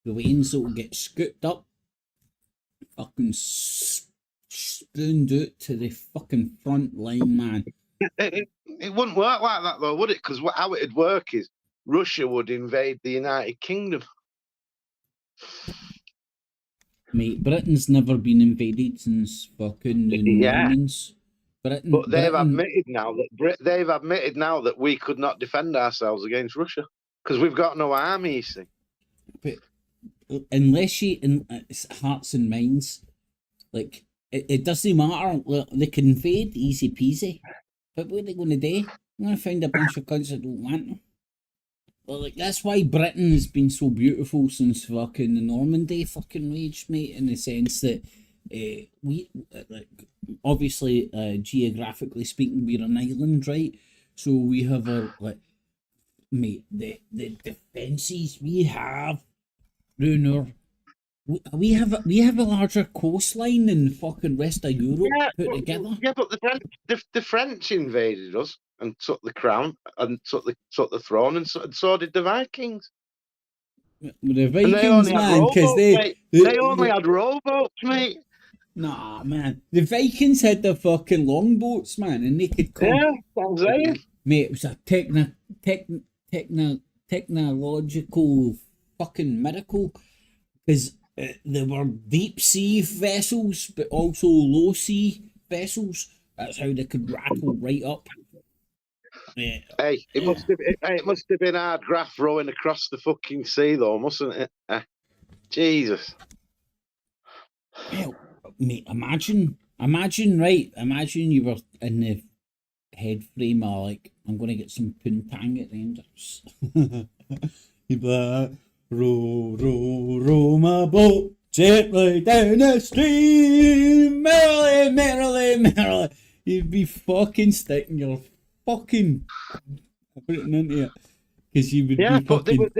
The Waynes that will get scooped up, fucking spooned out to the fucking front line, man. It wouldn't work like that, though, would it? Because how it'd work is Russia would invade the United Kingdom. Mate, Britain's never been invaded since fucking the Normans. But they've admitted now that we could not defend ourselves against Russia because we've got no army, you see. But unless it's hearts and minds, like it doesn't matter. They can invade easy peasy. But what are they going to do? They're going to find a bunch of cunts that don't want them. Well, like that's why Britain has been so beautiful since fucking the Normandy fucking rage, mate. In the sense that we like obviously geographically speaking, we're an island, right? So we have our mate, the defences we have. Bruno, we have a larger coastline than fucking rest of Europe put together. Yeah, but the French invaded us and took the crown and took the throne, and so did the Vikings. The Vikings, man, because they only had rowboats, mate. Nah, man, the Vikings had the fucking longboats, man, and they could come. Yeah, I'm saying, mate, it was a technological fucking miracle because there were deep sea vessels but also low sea vessels. That's how they could rattle right up. Yeah. Hey, it must have been hard graft rowing across the fucking sea though, mustn't it? Jesus. Well, mate, imagine you were in the head frame of like, I'm gonna get some poontang at Rangers. You'd be like, row, row, row my boat gently down the stream, merrily, merrily, merrily. You'd be fucking sticking your fucking putting into it because you would be fucking... but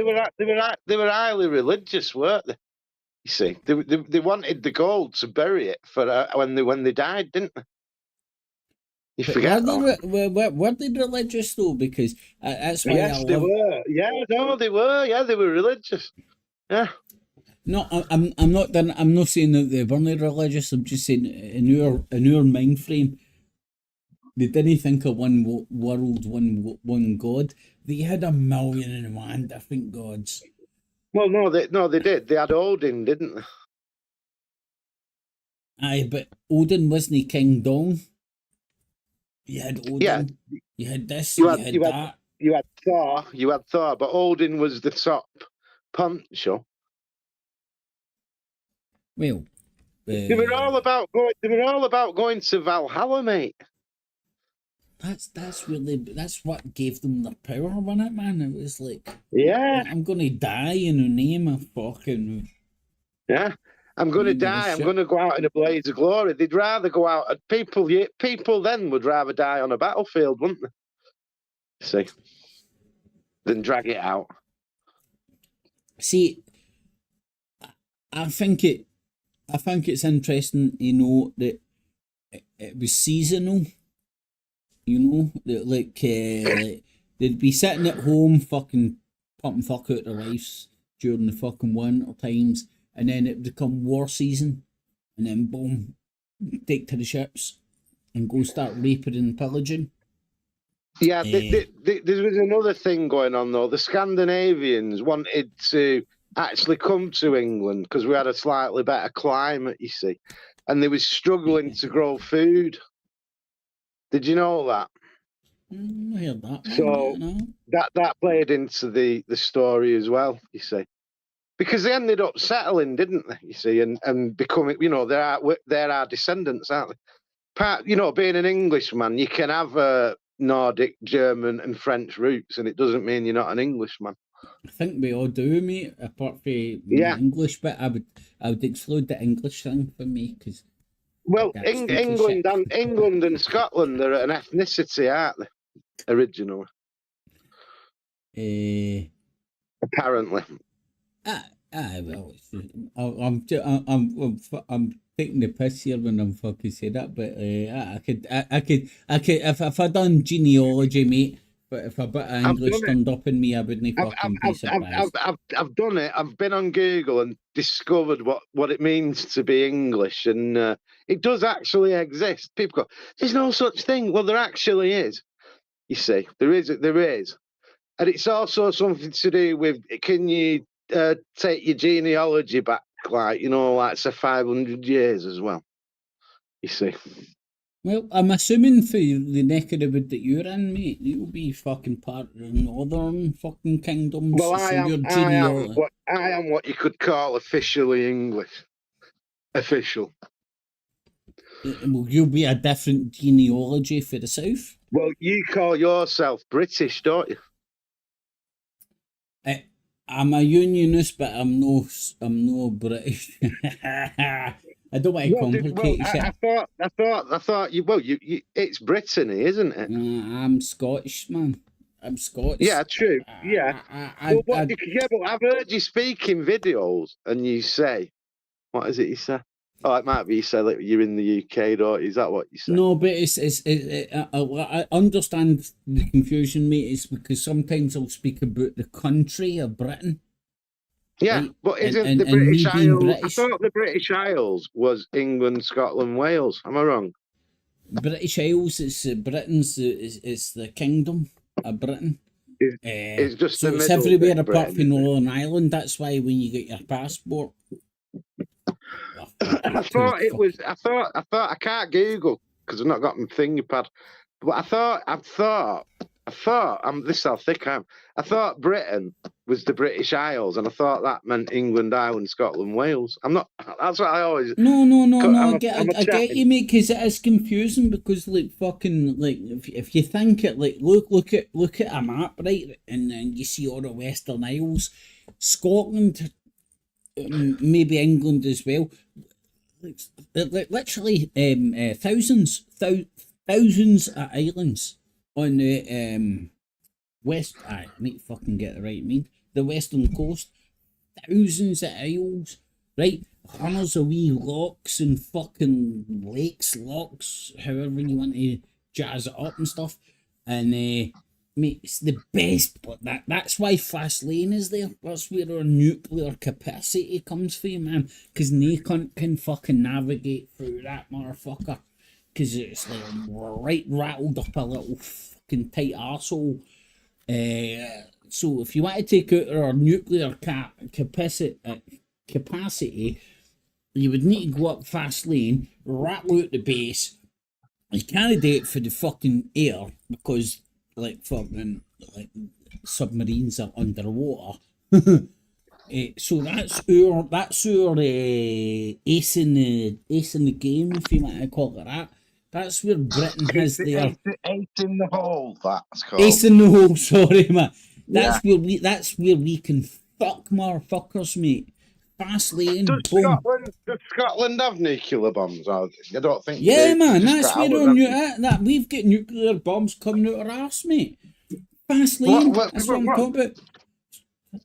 they were highly religious, weren't they? You see, they wanted the gold to bury it for when they died, didn't they? You forget that. Were they religious though? Because that's why they were. Yeah, no, they were. Yeah, they were religious. Yeah. No, I'm not saying that they weren't religious. I'm just saying in our mind frame, they didn't think of one world, one God. They had 1,000,001 different gods. Well, no, they did. They had Odin, didn't they? Aye, but Odin wasn't King Dong. You had Odin. Yeah. You had this. You had that. You had Thor, but Odin was the top poncho. Well, they were all about going to Valhalla, mate. That's what gave them their power, wasn't it, man? It was like, yeah, I'm gonna die in the name of fucking. Yeah, I'm gonna die. I'm gonna go out in a blaze of glory. They'd rather go out. People then would rather die on a battlefield, wouldn't they? See, than drag it out. See, I think it's interesting, you know, that it was seasonal. You know, that like they'd be sitting at home, fucking pumping fuck out their lives during the fucking winter times, and then it would become war season, and then boom, take to the ships and go start raping and pillaging. Yeah, there was another thing going on though. The Scandinavians wanted to actually come to England because we had a slightly better climate, you see, and they was struggling to grow food. Did you know that? I heard that. So that played into the story as well, you see, because they ended up settling, didn't they? You see, and becoming, you know, they're our descendants, aren't they? You know, being an Englishman, you can have Nordic, German, and French roots, and it doesn't mean you're not an Englishman. I think we all do, mate. Apart from the English bit, I would exclude the English thing for me because. Well, England and Scotland are an ethnicity, aren't they? Originally, apparently. Well, I'm taking the piss here when I'm fucking saying that, but I could if I done genealogy, mate. But if a bit of English turned up in me, I wouldn't fucking be surprised. I've done it. I've been on Google and discovered what it means to be English, and it does actually exist. People go, "There's no such thing." Well, there actually is. You see, there is, and it's also something to do with. Can you take your genealogy back, like, you know, like say 500 years as well? You see. Well, I'm assuming for the neck of the wood that you're in, mate, you'll be fucking part of the northern fucking kingdoms. Well, I am what you could call officially English. Official. Well, you'll be a different genealogy for the south. Well, you call yourself British, don't you? I'm a unionist, but I'm no British. I don't want to complicate shit. I thought you. Well, you it's Brittany, isn't it? I'm Scottish, man. I'm Scottish. Yeah, true. Yeah. But I've heard you speak in videos, and you say, "What is it you say?" Oh, it might be you say like you're in the UK, don't you? Is that what you say? No, but I understand the confusion, mate. It's because sometimes I'll speak about the country of Britain. Yeah, right? But isn't the British Isles? British? I thought the British Isles was England, Scotland, Wales. Am I wrong? British Isles is Britain's. It's the kingdom of Britain. It's just so it's everywhere apart from Northern Ireland. That's why when you get your passport. I thought it was. I thought. I can't Google because I've not got my fingerpad. But I thought. This is how thick I am. I thought Britain was the British Isles, and I thought that meant England, Ireland, Scotland, Wales. I'm not. That's what I always. No. I get you, mate, because it is confusing. Because like fucking like if you think it, like look at a map, right, and then you see all the Western Isles, Scotland, maybe England as well. Literally, thousands of islands on the west. I need to fucking get the right mean. The western coast, thousands of isles, right? Hundreds of wee locks and fucking locks, however you want to jazz it up and stuff. And mate, it's the best, but that's why fast lane is there. That's where our nuclear capacity comes from, man. Because no cunt can fucking navigate through that motherfucker. Because it's like right rattled up a little fucking tight arsehole. So if you want to take out our nuclear capacity, you would need to go up fast lane, rattle out the base. You can't do it for the fucking air because like fucking like submarines are underwater. So that's our ace in the game, if you want to call it that. That's where Britain has their ace in the hole. That's called ace in the hole. Sorry, man. That's where we can fuck motherfuckers, mate. Fast lane. Does Scotland have nuclear bombs? I don't think. Yeah, man. That's where we've got nuclear bombs coming out our arse, mate. Fast lane. That's what I'm talking about.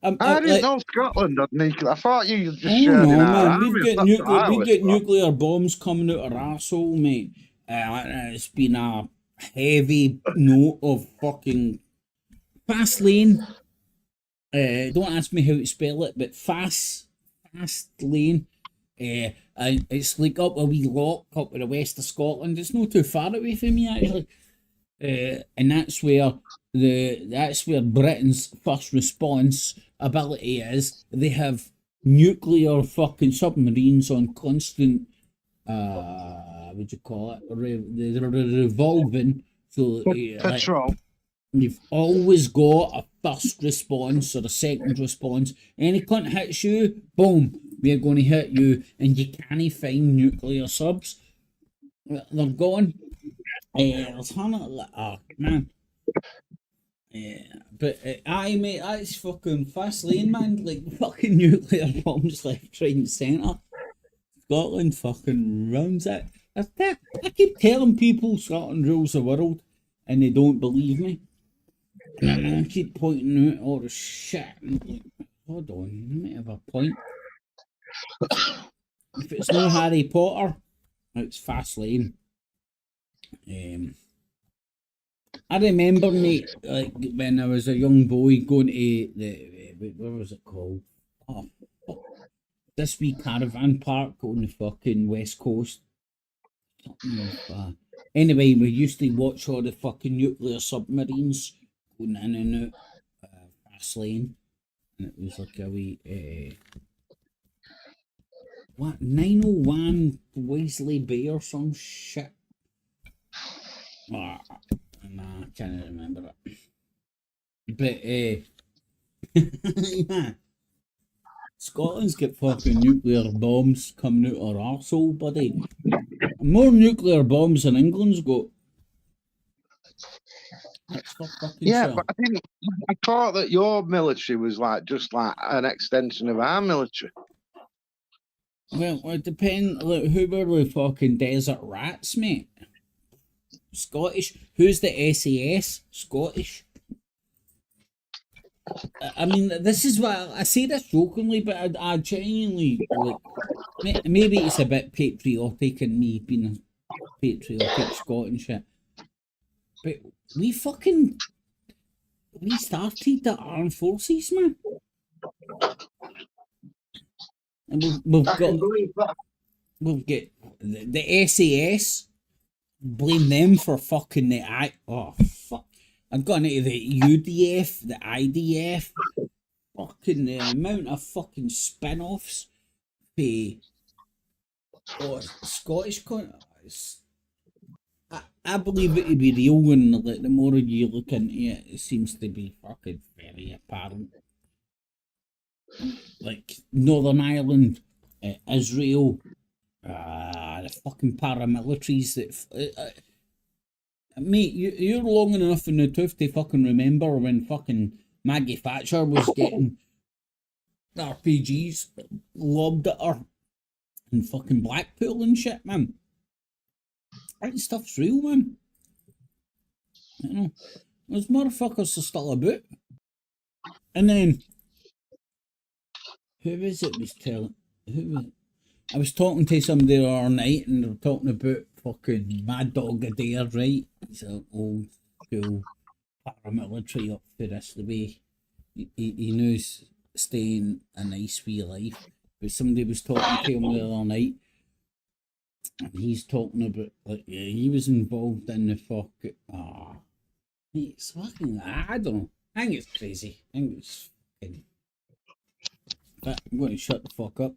I didn't know Scotland had nuclear. I thought you just Oh shared in no, our man! army. That's what I We always get thought. nuclear bombs coming out our arsehole, mate. It's been a heavy note of fucking fast lane. Don't ask me how to spell it, but fast lane. And it's like up a wee lock up in the west of Scotland. It's not too far away from me actually. And that's where Britain's first response ability is. They have nuclear fucking submarines on constant what would you call it? They're revolving. So like, Patrol. you've always got a first response or a second response. Any cunt hits you, boom, we're going to hit you, and you can't find nuclear subs. They're gone. There's oh man. But I mate, that's fucking fast lane, man. Like fucking nuclear bombs left, right, and centre. Scotland fucking runs it. I keep telling people Scotland rules the world, and they don't believe me. And I keep pointing out all the shit. And like, hold on, you might have a point. If it's no Harry Potter, it's fast lane. I remember, mate, like when I was a young boy going to the what was it called? Oh, fuck. This wee caravan park on the fucking west coast. Anyway, we used to watch all the fucking nuclear submarines going in and out fast lane, and it was like a wee what 901 Wesley Bay or some shit. Nah, I can't remember it. But yeah, Scotland's got fucking nuclear bombs coming out our arsehole, buddy. More nuclear bombs than England's got. That's for fucking Yeah, sure. but I thought that your military was like just like an extension of our military. Well, it depends. Like, who were the fucking desert rats, mate? Scottish. Who's the SAS? Scottish. I mean, this is what I say this jokingly, but I genuinely like. Maybe it's a bit patriotic in me being a patriotic Scot and shit, but we started the armed forces, man, and we've got the SAS. Blame them for fucking the oh fuck. I've gone into the UDF, the IDF, fucking the amount of fucking spin-offs for Scottish I believe it to be real, and like the more you look into it, it seems to be fucking very apparent. Like Northern Ireland, Israel, the fucking paramilitaries that. Mate, you're long enough in the tooth to fucking remember when fucking Maggie Thatcher was getting RPGs lobbed at her in fucking Blackpool and shit, man. That stuff's real, man. You know, those motherfuckers are still about. And then, who was it was telling? I was talking to somebody the other night, and they were talking about fucking Mad Dog Adair, right? He's an old school paramilitary up for this, the way he knows staying a nice wee life. But somebody was talking to him the other night, and he's talking about, like, yeah, he was involved in the fucking. It's fucking. I don't know. I think it's crazy. I think it's fucking. But I'm going to shut the fuck up.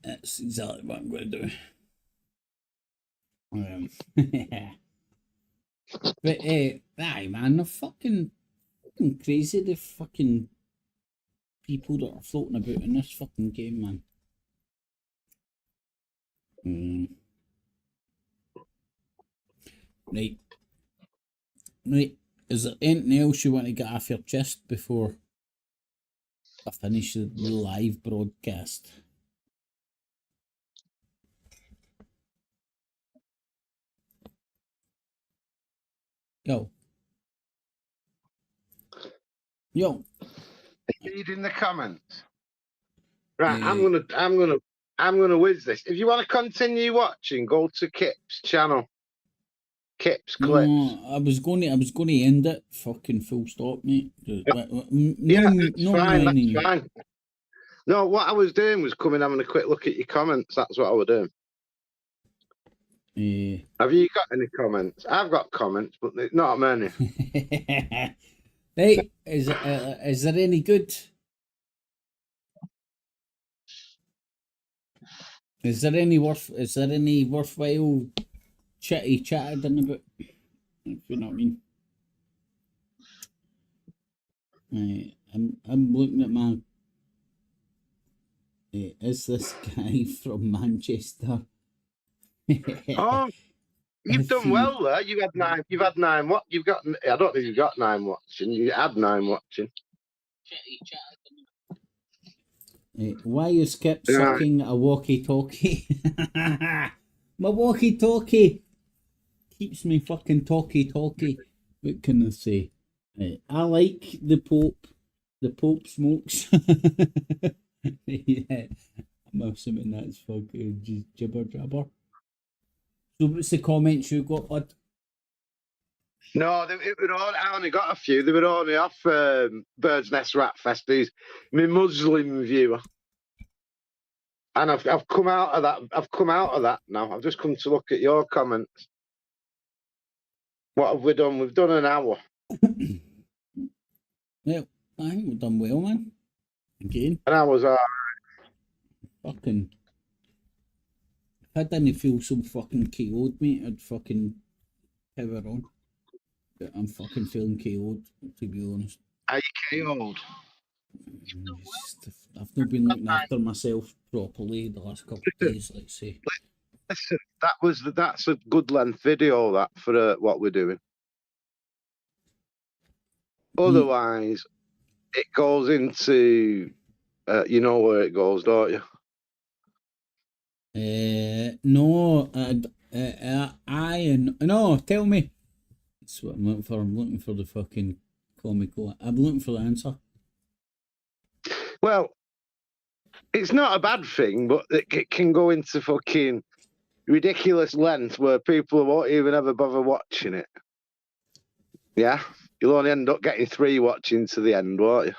That's exactly what I'm going to do. But aye, man, they're fucking crazy. The fucking people that are floating about in this fucking game, man. Right. Is there anything else you want to get off your chest before I finish the live broadcast? Yo. reading the comments. Right, I'm gonna whiz this. If you want to continue watching, go to Kip's channel. Kip's Clips. No, I was going to end it. Fucking full stop, mate. Yeah, that's fine. That's fine. No, what I was doing was coming having a quick look at your comments. That's what I was doing. Have you got any comments? I've got comments, but not many. Hey, is there any good? Is there any worthwhile chatting about? If you know what I mean. I'm looking at my. Is this guy from Manchester? Oh, you've done well there. You've had 9. What you've got? I don't think you've got 9 watching. You had 9 watching. Why is Skip sucking a walkie-talkie? My walkie-talkie keeps me fucking talkie-talkie. What can I say? I like the Pope. The Pope smokes. Yeah, I'm assuming that's fucking just jibber jabber. So what's the comments you got, bud? No, I only got a few. They were only off Bird's Nest Rat Fest. He's my Muslim viewer, and I've come out of that. I've come out of that now. I've just come to look at your comments. What have we done? We've done an hour. Well, I think we've done well, man. Again. And I was fucking. If I didn't feel so fucking KO'd, mate, I'd fucking power on. But I'm fucking feeling KO'd, to be honest. Are you KO'd? I've not been looking after myself properly the last couple of days, let's say. Listen, that's a good length video, that, for what we're doing. Otherwise, it goes into, you know where it goes, don't you? No, no, tell me. That's what I'm looking for. I'm looking for the fucking comical. I'm looking for the answer. Well, it's not a bad thing, but it can go into fucking ridiculous length where people won't even ever bother watching it. Yeah? You'll only end up getting 3 watching to the end, won't you?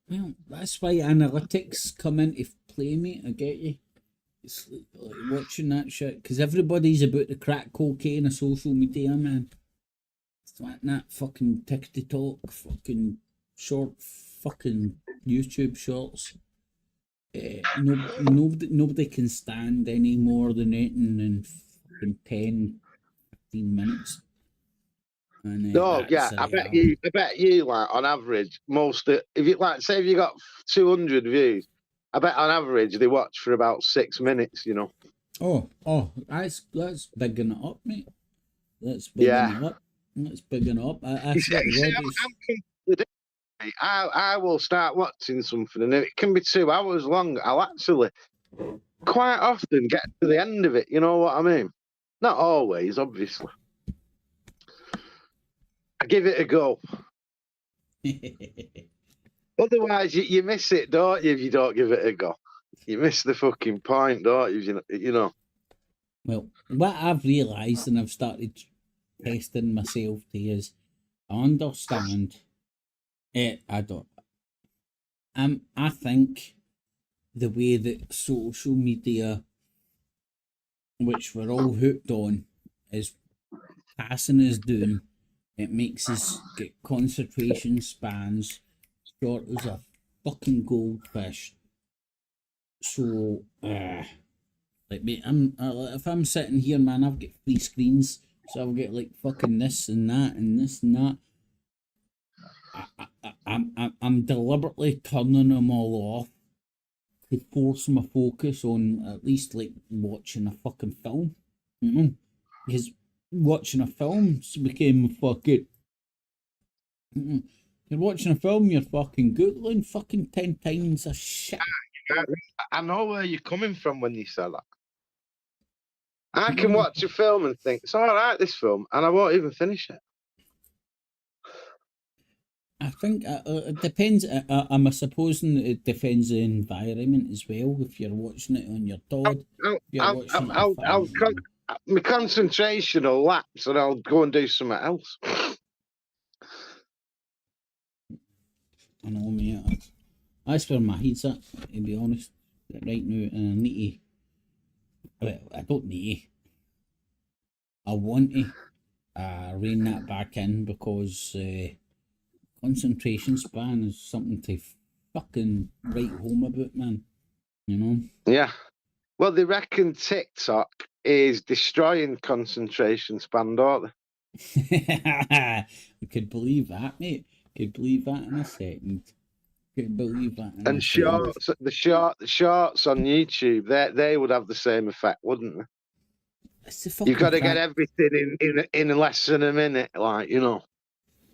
Well, that's why analytics come into play, mate. I get you. It's like watching that shit, because everybody's about the crack cocaine of social media, man. It's like that fucking TikTok, fucking short, fucking YouTube shorts. Nobody can stand any more than it in fucking 10, 15 minutes. And, no, yeah, I bet you, like, on average, if you like, say if you got 200 views, I bet on average they watch for about 6 minutes, you know. Oh, that's bigging it up, mate. That's bigging it up. That's bigging it up. I will start watching something, and it can be 2 hours long. I'll actually quite often get to the end of it. You know what I mean? Not always, obviously. I give it a go. Otherwise, you miss it, don't you, if you don't give it a go? You miss the fucking point, don't you? You know. Well, what I've realised, and I've started testing myself to, is I understand it. I think the way that social media, which we're all hooked on, is passing us down. It makes us get concentration spans short as a fucking goldfish. So, like, mate, if I'm sitting here, man, I've got 3 screens, so I'll get like fucking this and that and this and that. I'm deliberately turning them all off to force my focus on at least like watching a fucking film, you know, because watching a film became fucking. You're watching a film, you're fucking googling fucking 10 times a shit. I know where you're coming from when you say that. I can watch a film and think, it's all right, this film, and I won't even finish it. I think it depends. I'm supposing it depends on the environment as well. If you're watching it on your Todd, if you're watching it on phone, my concentration will lapse and I'll go and do something else. I know, mate. That's where my head's at, to be honest, right now. And I need to. Well, I don't need to. I want to rein that back in because concentration span is something to fucking write home about, man. You know? Yeah. Well, they reckon TikTok is destroying concentration span, don't they? We could believe that, mate. Could believe that in a second. Could believe that in And a second. the shorts on YouTube, they would have the same effect, wouldn't they? It's the fucking You've got to get everything in less than a minute, like, you know.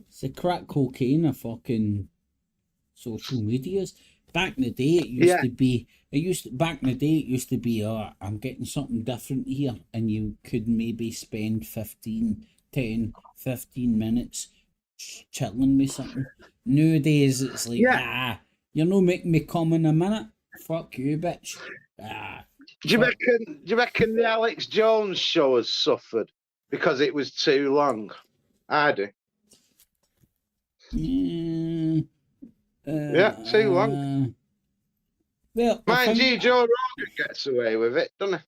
It's the crack cocaine of fucking social medias. Back in the day, it used to be. Back in the day, it used to be. Oh, I'm getting something different here, and you could maybe spend 10, 15 minutes chilling with something. Nowadays, it's like, you're not making me come in a minute. Fuck you, bitch. Do you reckon the Alex Jones show has suffered because it was too long? I do. Too long. Well, mind you, Joe Rogan gets away with it, doesn't he?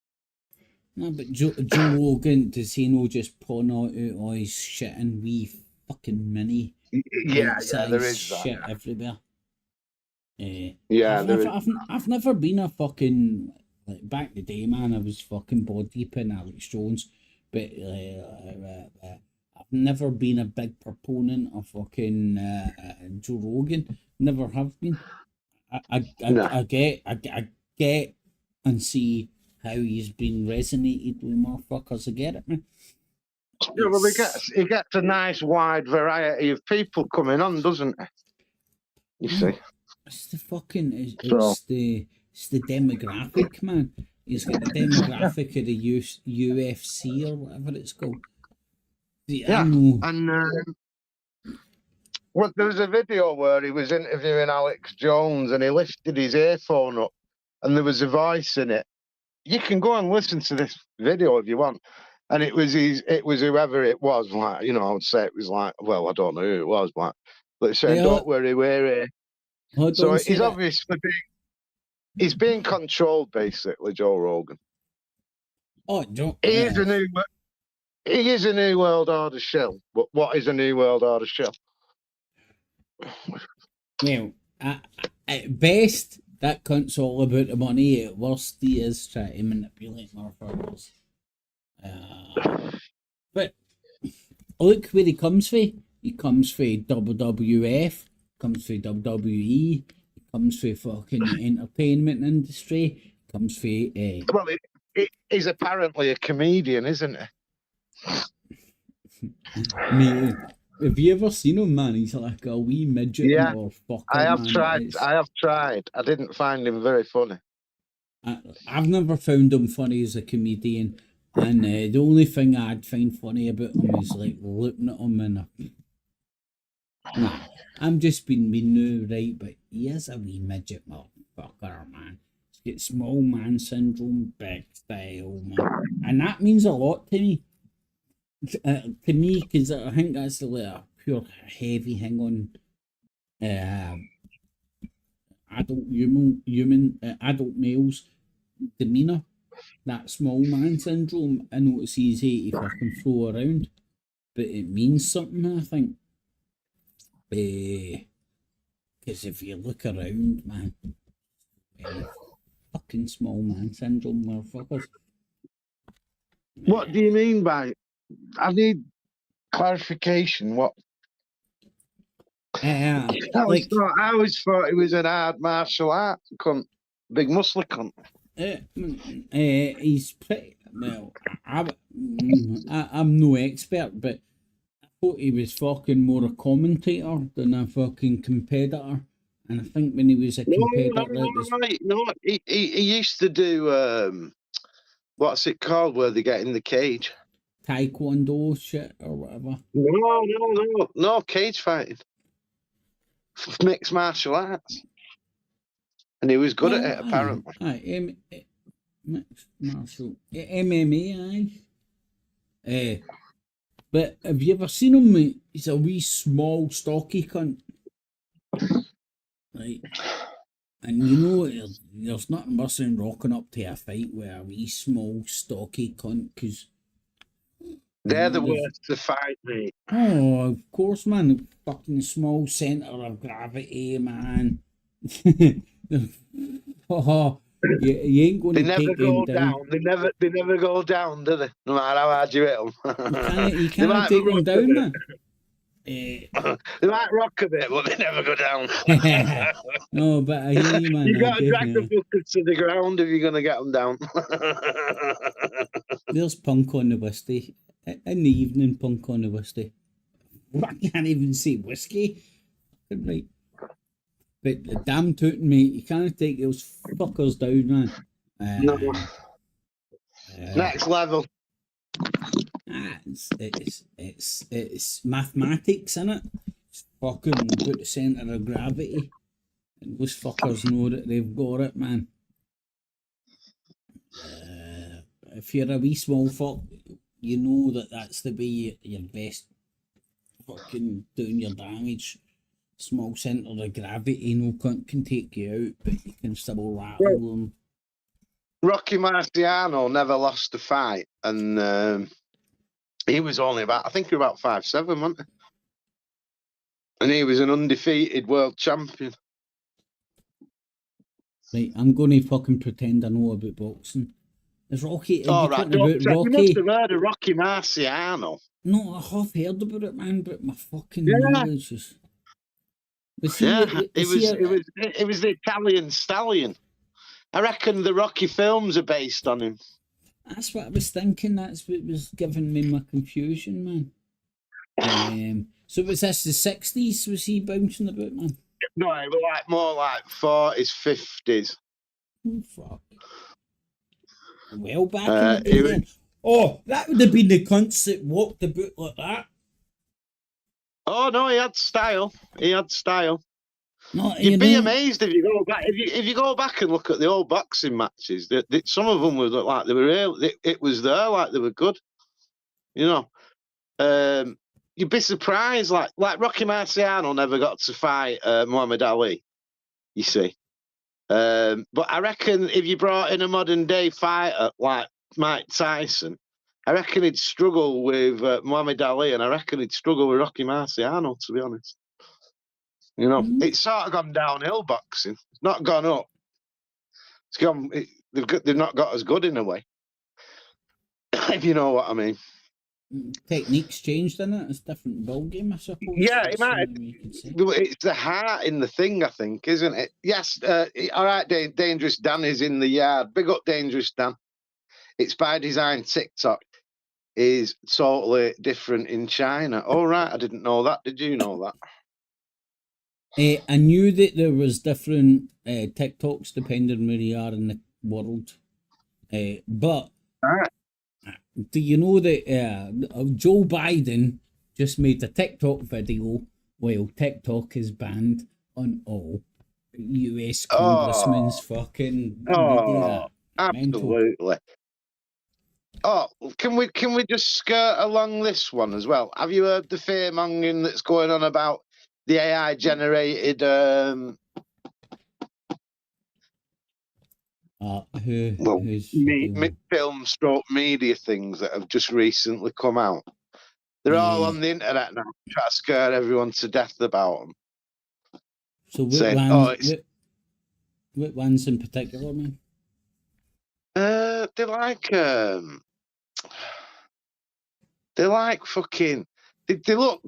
No, but Joe Rogan, does he know just pawn out all his shit and wee fucking mini? Yeah, there is shit that. Everywhere. I've never been a fucking, like, back in the day, man. I was fucking body deep in Alex Jones, but I've never been a big proponent of fucking Joe Rogan. Never have been. I get and see how he's been resonated with motherfuckers. I get it, man. Yeah, well, he gets a nice wide variety of people coming on, doesn't he? You see. It's the fucking it's the demographic, man. He's got the demographic of the UFC or whatever it's called. And well, there was a video where he was interviewing Alex Jones, and he lifted his earphone up, and there was a voice in it. You can go and listen to this video if you want. And it was whoever it was, like, you know, I would say it was like, well, I don't know who it was, like, but it said, don't worry, we're here. So he's obviously being controlled, basically, Joe Rogan. Oh, don't. He is a new world order shell. But what is a new world order shell? Well, at best, that cunt's all about the money. At worst, he is trying to manipulate motherfuckers. But look where he comes from. He comes from WWF, comes from WWE, he comes from fucking entertainment industry, comes from. Well, he's apparently a comedian, isn't he? Mate, have you ever seen him, man? He's like a wee midget. Yeah, I have tried. I didn't find him very funny. I've never found him funny as a comedian. And the only thing I'd find funny about him is like looking at him and nah, I'm just being mean now, right? But he is a wee midget motherfucker, man. He's got small man syndrome, big style, man. And that means a lot to me. Because I think that's like a pure heavy thing on adult males' demeanour. That small man syndrome, I know it's easy to fucking throw around, but it means something, I think. Because if you look around, man, fucking small man syndrome, motherfuckers. What do you mean by? I need clarification. What? I always thought he was an hard martial art cunt, big muscle cunt. He's pretty well. I'm no expert, but I thought he was fucking more a commentator than a fucking competitor. And I think when he was a competitor, he used to do what's it called where they get in the cage? Taekwondo shit or whatever. No, cage fighting. mixed martial arts, and he was good at it apparently. Mixed martial MMA, aye. But have you ever seen him, mate? He's a wee small, stocky cunt. Right. And you know, there's nothing worse than rocking up to a fight with a wee small, stocky cunt, because they're the worst to fight, mate. Oh, of course, man. Fucking small centre of gravity, man. Oh, you ain't going They to never take go them down. They never go down, do they? No matter how hard you hit them. You can't take them down, man. They might rock a bit, but they never go down. No, but I hear you, man. You got to drag the buckets to the ground if you're going to get them down. There's Punk on the whiskey. In the evening, Punk on the whiskey. I can't even say whiskey. Right. But the damn tootin', mate, you can't take those fuckers down, man. No. Next level. It's mathematics, innit? It's fucking put the centre of gravity. And those fuckers know that they've got it, man. If you're a wee small fuck, you know that that's the way you're best fucking doing your damage. Small centre of gravity, no cunt can take you out, but you can still rattle them. Rocky Marciano never lost a fight, and he was only about, I think he was about 5'7", wasn't he? And he was an undefeated world champion. Right, I'm going to fucking pretend I know about boxing. Is Rocky? Oh, right. About Rocky? You must have heard of Rocky Marciano. No, I have heard about it, man, but my fucking knowledge is... It was the Italian stallion. I reckon the Rocky films are based on him. That's what I was thinking. That's what was giving me my confusion, man. So was this the 60s? Was he bouncing about, man? No, it was more like 40s, 50s. Oh, fuck. Well, back in the day then. Oh, that would have been the cunts that walked about like that. Oh no, he had style. No, You'd be amazed if you go back. If you go back and look at the old boxing matches, that some of them would look like they were real. It was there, like they were good. You know, you'd be surprised. Like Rocky Marciano never got to fight Muhammad Ali. You see, but I reckon if you brought in a modern day fighter like Mike Tyson, I reckon he'd struggle with Muhammad Ali, and I reckon he'd struggle with Rocky Marciano, to be honest. You know, it's sort of gone downhill boxing. It's not gone up. It's gone. They've not got as good in a way, if you know what I mean. Techniques changed, in it? It's a different ball game, I suppose. Yeah, it might. It's the heart in the thing, I think, isn't it? Yes. All right, Dangerous Dan is in the yard. Big up, Dangerous Dan. It's by design. TikTok is totally different in China. All right, I didn't know that. Did you know that? I knew that there was different TikToks depending where you are in the world. But do you know that Joe Biden just made a TikTok video while TikTok is banned on all US congressmen's fucking media? Absolutely. Oh, can we just skirt along this one as well? Have you heard the fear-mongering that's going on about the AI generated film stroke media things that have just recently come out? They're all on the internet now, trying to scare everyone to death about them. So what ones in particular, man? They're like fucking. They look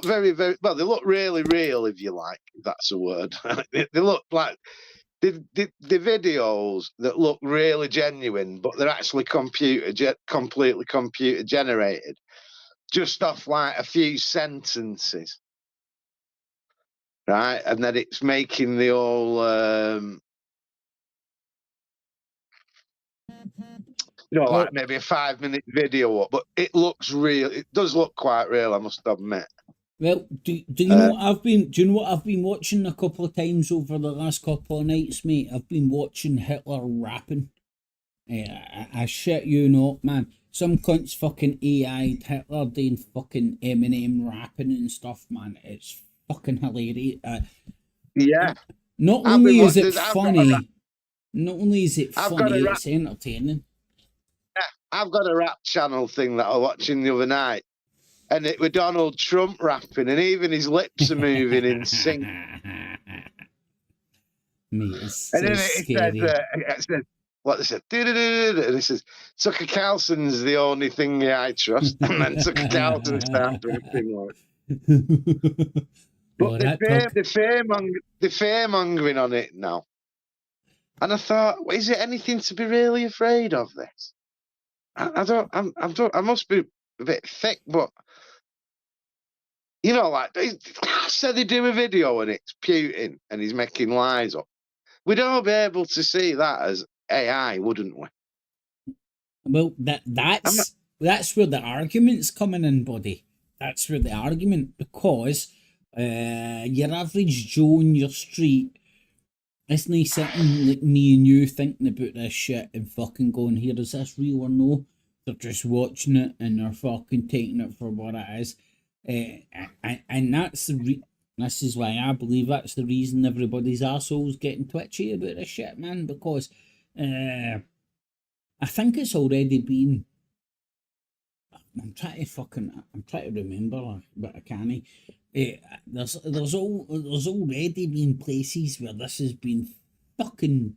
very, very well. They look really real, if you like. If that's a word. They look like the videos that look really genuine, but they're actually completely computer generated, just off like a few sentences, right? And then it's making the whole. Like maybe a 5-minute video, but it looks real. It does look quite real, I must admit. Well, do you know what I've been? Do you know what I've been watching a couple of times over the last couple of nights, mate? I've been watching Hitler rapping. Yeah, I shit you not, man. Some cunts fucking AI'd Hitler doing fucking Eminem rapping and stuff, man. It's fucking hilarious. Yeah, Not I've been only is watching. it funny, not only is it I've got a funny, rap. it's entertaining. I've got a rap channel thing that I was watching the other night, and it was Donald Trump rapping, and even his lips are moving in sync. Mate, it's And so then scary. it says what they said, and it says, Tucker Carlson's the only thing I trust. And then Tucker Carlson starts rapping like. But Oh, that talk. the fear mongering on it now. And I thought, is it anything to be really afraid of this? I must be a bit thick, but you know, like they said they do a video and it's Putin and he's making lies up. We'd all be able to see that as AI, wouldn't we? Well, I'm not, that's where the argument's coming in, buddy. That's where the argument, because your average Joe in your street isn't sitting like me and you thinking about this shit and fucking going, here, is this real or no? They're just watching it and they're fucking taking it for what it is. And that's this is why I believe that's the reason everybody's arseholes getting twitchy about this shit, man, because I think it's already been. I'm trying to remember, but I can't. There's already been places where this has been fucking.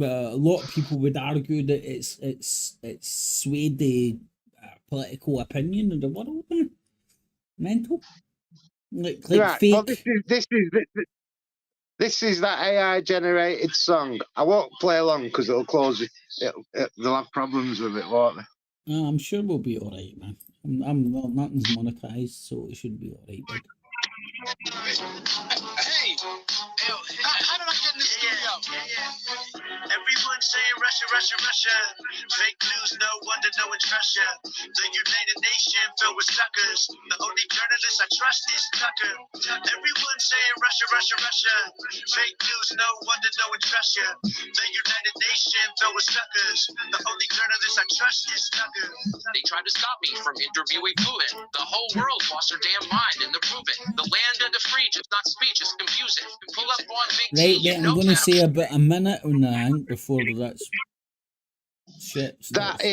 A lot of people would argue that it's swayed the political opinion of the world, man. Mental, like right. Well, fake. this is that AI generated song. I won't play along because it'll close it. They'll have problems with it, won't they? I'm sure we'll be all right, man. I'm well, nothing's monetized, so it should be all right, bud. Hey, how did I get in the studio? Everyone saying Russia, Russia, Russia. Fake news, no wonder no one trusts ya. The United Nation filled with suckers. The only journalist I trust is Tucker. Everyone saying Russia, Russia, Russia. Fake news, no wonder no one trusts ya. The United Nation filled with suckers. The only journalist I trust is Tucker. They tried to stop me from interviewing Putin. The whole world lost their damn mind and they're proving. The land of the free, just not speech, is confusing. Pull up on Big Right, T, then I'm going to say about a minute on that before that's shit starts.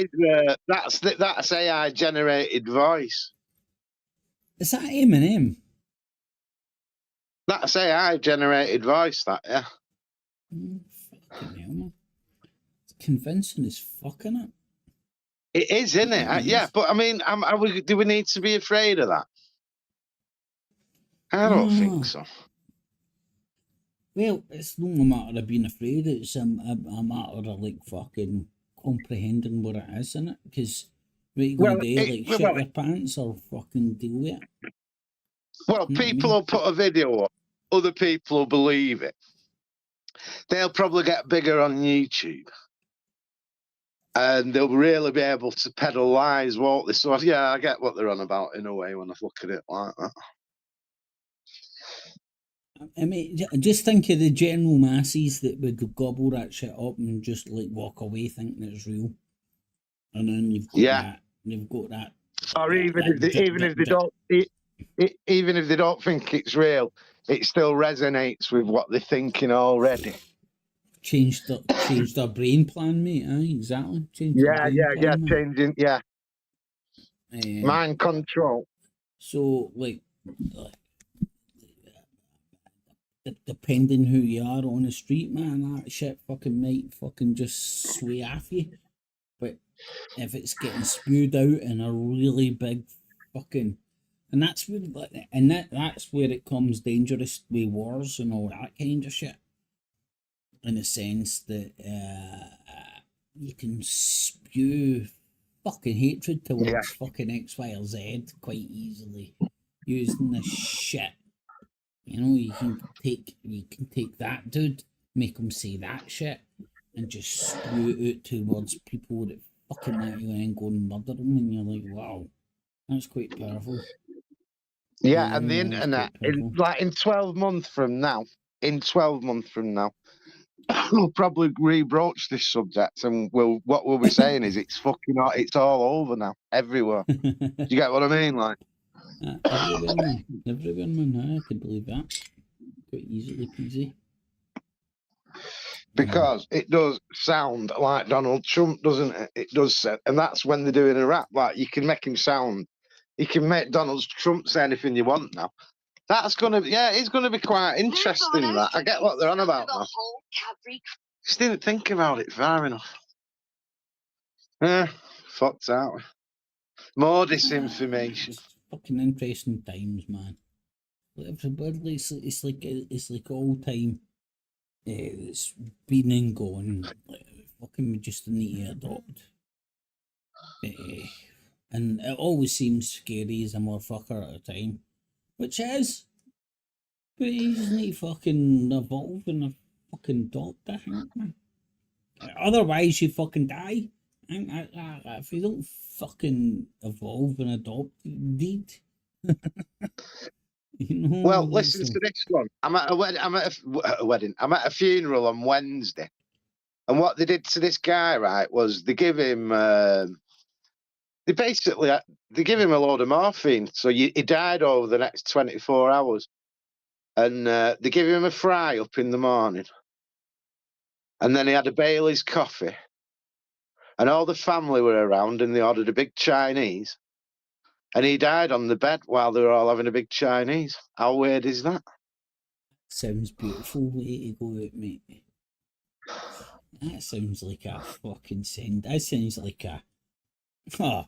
That's AI generated voice. Is that Eminem? That's AI generated voice. That yeah. Fucking hell, man. It's convincing as fucking it. It is, isn't it? Yeah, but I mean, do we need to be afraid of that? I don't think so. Well, it's not a matter of being afraid. It's a matter of like fucking comprehending what it is, isn't it? Because what you gonna do? Like shit your pants or fucking deal with it? Well, people will put a video up. Other people will believe it. They'll probably get bigger on YouTube. And they'll really be able to peddle lies, won't they? So, yeah, I get what they're on about in a way when I look at it like that. I mean, just think of the general masses that would gobble that shit up and just like walk away thinking it's real. And then you've got that. Or even if they don't think it's real, it still resonates with what they're thinking already. Changed their brain plan, mate. Exactly. Changing, mind control. So, like, depending who you are on the street, man, that shit fucking might fucking just sway off you. But if it's getting spewed out in a really big fucking, and that's where it comes dangerous with wars and all that kind of shit. In the sense that you can spew fucking hatred towards fucking X, Y, or Z quite easily using this shit. You know, you can take that dude, make him say that shit, and just spew it out towards people that fucking let you and go and murder them, and you're like, wow, that's quite powerful. Yeah, and the Yeah, it's internet, quite powerful. in 12 months from now, we'll probably rebroach this subject, and what we'll be saying is it's all over now, everywhere. Do you get what I mean? Like, Everywhere, man. Everywhere, man. I could believe that. Quite easily peasy. because it does sound like Donald Trump, doesn't it? It does say, and that's when they're doing a rap. Like, you can make him sound, you can make Donald Trump say anything you want now. That's it's gonna be quite interesting. That I get what they're on about now. Just didn't think about it far enough. Fucked out. More disinformation. It's fucking interesting times, man. Everybody, it's like all time. It's been and gone. Fucking we just need to adopt. And it always seems scary as a motherfucker at a time, which is. But you just need to fucking evolve and fucking adopt, I think, man. Otherwise, you fucking die. If you don't fucking evolve and adopt, indeed. You know, Well, listen to this one. I'm at a wedding. I'm at a funeral on Wednesday, and what they did to this guy, right, was they give him. They give him a load of morphine, so he died over the next 24 hours, and they give him a fry up in the morning, and then he had a Bailey's coffee, and all the family were around, and they ordered a big Chinese. And he died on the bed while they were all having a big Chinese. How weird is that? Sounds beautiful way to go out, mate. That sounds like a fucking send. That sounds like a. Oh,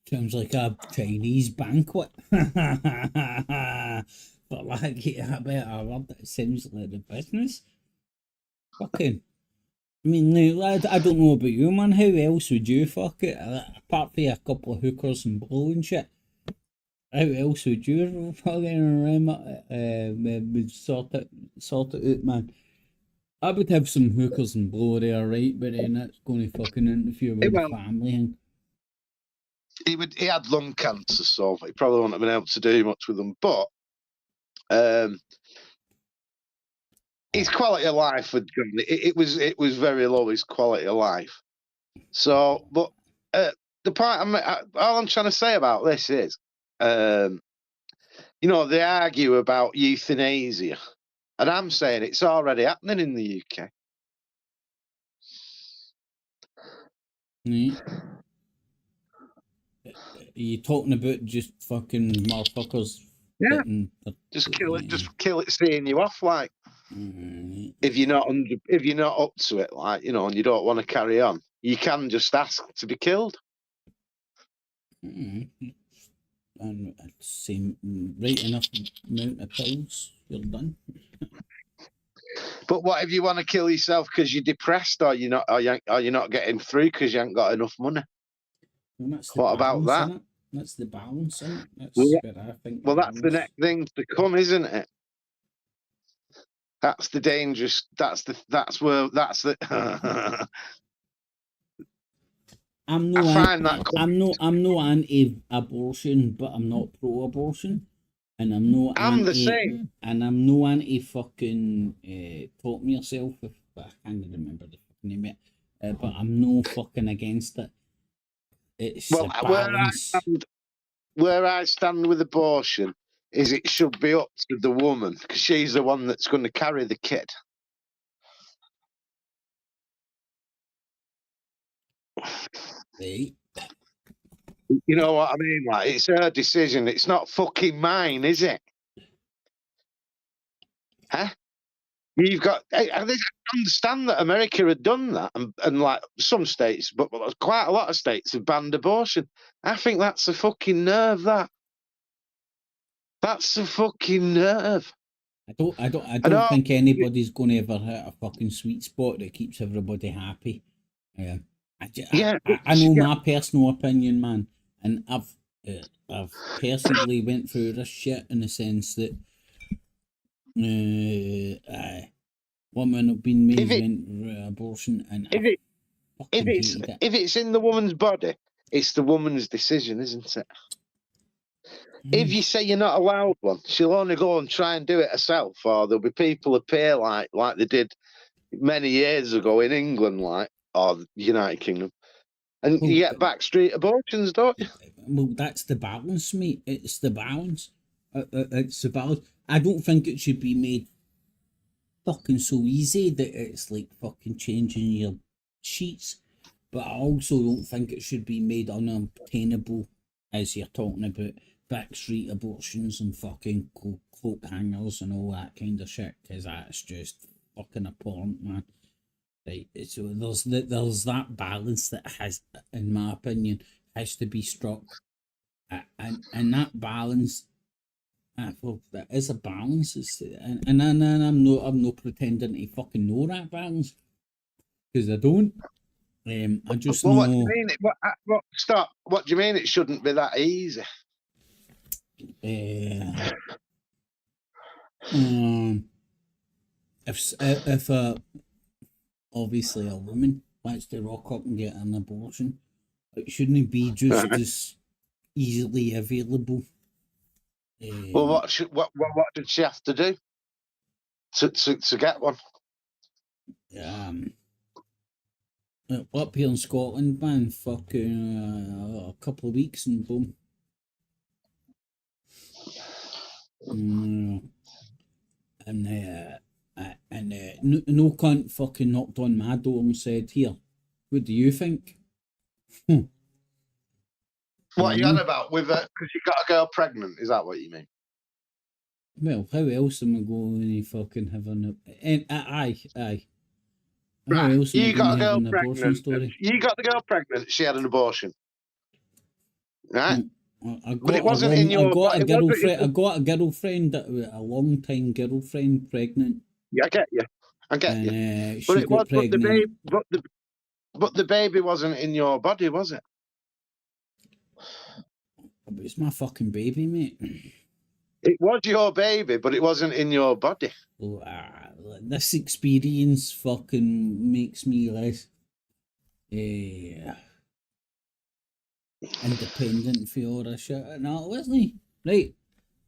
sounds like a Chinese banquet. But like, yeah, I love that. It sounds like the business. Fucking. I mean, now, I don't know about you, man. How else would you fuck it? Apart from a couple of hookers and blow and shit. How else would you fucking sort it out, man? I would have some hookers and blow there, right? But then that's going to fucking interfere with the family. And he had lung cancer, so he probably wouldn't have been able to do much with them. But his quality of life had gone. It was very low, his quality of life. So, but the point all I'm trying to say about this is, you know, they argue about euthanasia, and I'm saying it's already happening in the UK. right. Are you talking about just fucking motherfuckers? Yeah. Just kill it, seeing you off, like. If you're not up to it, like, you know, and you don't want to carry on, you can just ask to be killed. And same right enough amount of pills, you're done. But what if you want to kill yourself because you're depressed, or you're not getting through because you haven't got enough money? Well, that's what about that? Innit? That's the balance, isn't it? That's where I think. That's the next thing to come, isn't it? That's the dangerous. I'm no anti-abortion, but I'm not pro-abortion, and I'm the same. And I'm no anti-fucking talk me yourself. If I can't remember the fucking name, but I'm no fucking against it. It's where I stand with abortion is it should be up to the woman, because she's the one that's going to carry the kid. Right. You know what I mean? Like, it's her decision. It's not fucking mine, is it? Huh? You've got. I understand that America had done that, and like some states, but quite a lot of states have banned abortion. I think that's a fucking nerve. That's a fucking nerve. I don't think anybody's going to ever hit a fucking sweet spot that keeps everybody happy. I know my personal opinion, man, and I've personally went through this shit in the sense that women have been made went abortion, and if it's in the woman's body, it's the woman's decision, isn't it? if you say you're not allowed one, she'll only go and try and do it herself, or there'll be people appear like they did many years ago in England, like, or the United Kingdom, and Well, you get backstreet abortions, don't you? Well, that's the balance, mate. It's the balance. It's the balance. I don't think it should be made fucking so easy that it's like fucking changing your sheets. But I also don't think it should be made unobtainable, as you're talking about backstreet abortions and fucking cloak hangers and all that kind of shit, because that's just fucking abhorrent, man. Right, so there's that balance that has, in my opinion, has to be struck, and that balance, well, there is a balance, and I'm not pretending to fucking know that balance, because I don't. I just Well, know. what do you mean? Stop. What do you mean? It shouldn't be that easy. If obviously a woman wants to rock up and get an abortion, it shouldn't be just as easily available. Well, what did she have to do to get one? Up here in Scotland, man, fucking a couple of weeks and boom. No cunt fucking knocked on my door and said, "Here, what do you think?" What are you on about with because you got a girl pregnant? Is that what you mean? Well, how else am I going to fucking have an... Aye. How Right. else am I You going got a to have girl an abortion pregnant. story? You got the girl pregnant. She had an abortion, right? But it wasn't in your. I got a girlfriend, a long time girlfriend, pregnant. Yeah, I get you. She got pregnant. But the baby wasn't in your body, was it? But it's my fucking baby, mate. It was your baby, but it wasn't in your body. This experience fucking makes me less independent for all this shit. No, it wasn't. Right.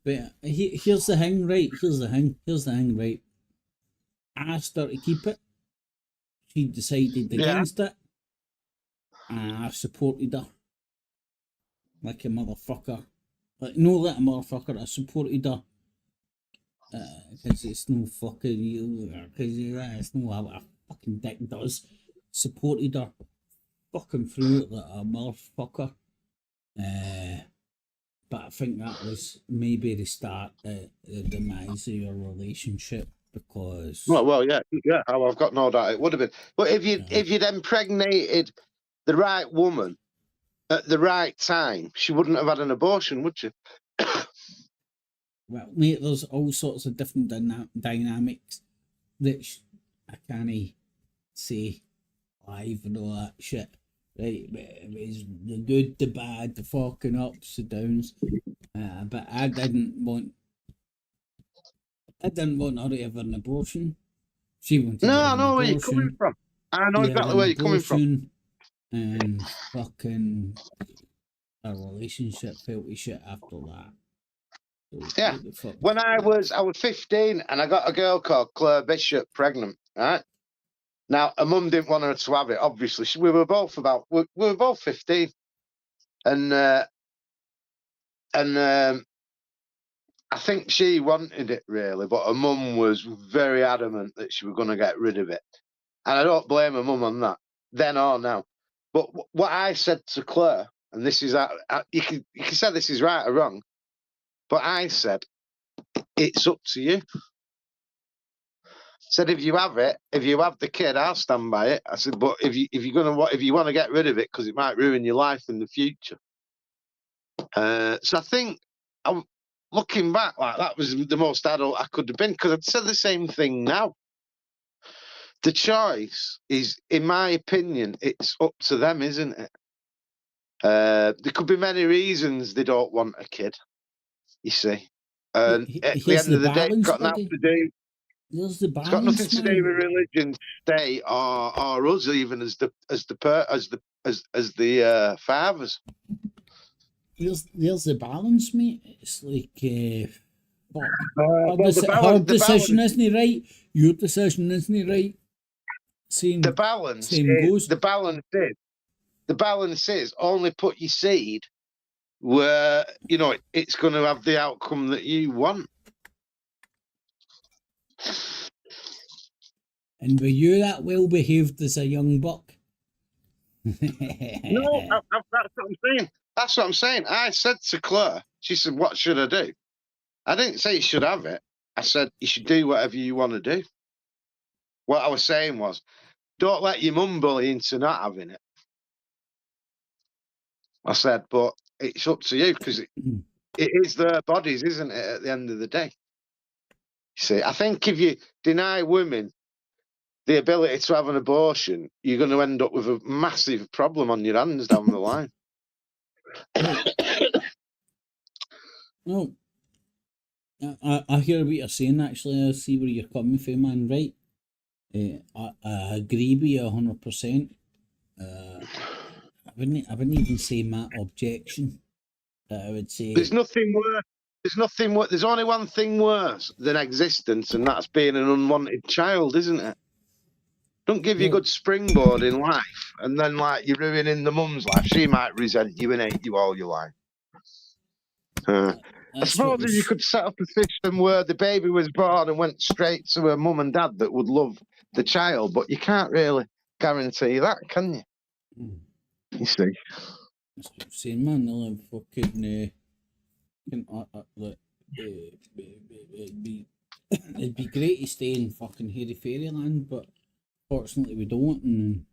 But here's the thing, right? Here's the thing, right? I asked her to keep it. She decided against it. And I supported her. Like a motherfucker. Like, no, like a motherfucker, I supported her. Because it's no fucking you. Because it's no how a fucking dick does. Supported her. Fucking through it like a motherfucker. But I think that was maybe the start of the demise of your relationship, because... Well, yeah. I've got no doubt it would have been. But if you'd impregnated the right woman at the right time, she wouldn't have had an abortion, would she? Well, mate, there's all sorts of different dynamics that I can't say live and all that shit. Right, it's the good, the bad, the fucking ups, the downs. But I didn't want her to have an abortion. She wanted to have I an know where you're abortion. coming from. I know exactly where you're coming from. And fucking our relationship fell to shit after that. So, Yeah. When I was 15 and I got a girl called Claire Bishop pregnant, right? Now, her mum didn't want her to have it, obviously. We were both 15. And I think she wanted it, really, but her mum was very adamant that she was going to get rid of it. And I don't blame her mum on that, then or now. But what I said to Claire, and this is, you can say this is right or wrong, but I said, it's up to you. Said if you have the kid, I'll stand by it. I said, but if you want to get rid of it because it might ruin your life in the future. So I think I'm looking back, like that was the most adult I could have been, because I'd said the same thing now. The choice is, in my opinion, it's up to them, isn't it? There could be many reasons they don't want a kid. You see, and at the end of the day, it's got nothing to do. There's the balance, it's got nothing to do man. with religion, state, or us even as the fathers. there's the balance, mate. It's like, fuck. Well, the Her balance, decision isn't right. Your decision isn't right. Same the balance goes. the balance is only put your seed where it's going to have the outcome that you want. And were you that well behaved as a young buck? No, that's what I'm saying. That's what I'm saying. I said to Claire, she said, "What should I do?" I didn't say you should have it. I said you should do whatever you want to do. What I was saying was, don't let your mum bully into not having it. I said, but it's up to you because it is their bodies, isn't it, at the end of the day? You see, I think if you deny women the ability to have an abortion, you're going to end up with a massive problem on your hands down the line. No, I hear what you're saying. Actually, I see where you're coming from, man. Right? I agree with you 100%. I wouldn't even say my objection. I would say there's nothing worse. There's only one thing worse than existence, and that's being an unwanted child, isn't it? Don't give you a good springboard in life, and then like you're ruining the mum's life. She might resent you and hate you all your life. I suppose if you could set up a system where the baby was born and went straight to her mum and dad that would love the child, but you can't really guarantee that, can you? You see. That's what I'm saying, man. They'll fucking it'd be great to stay in fucking hairy fairyland, but fortunately we don't. And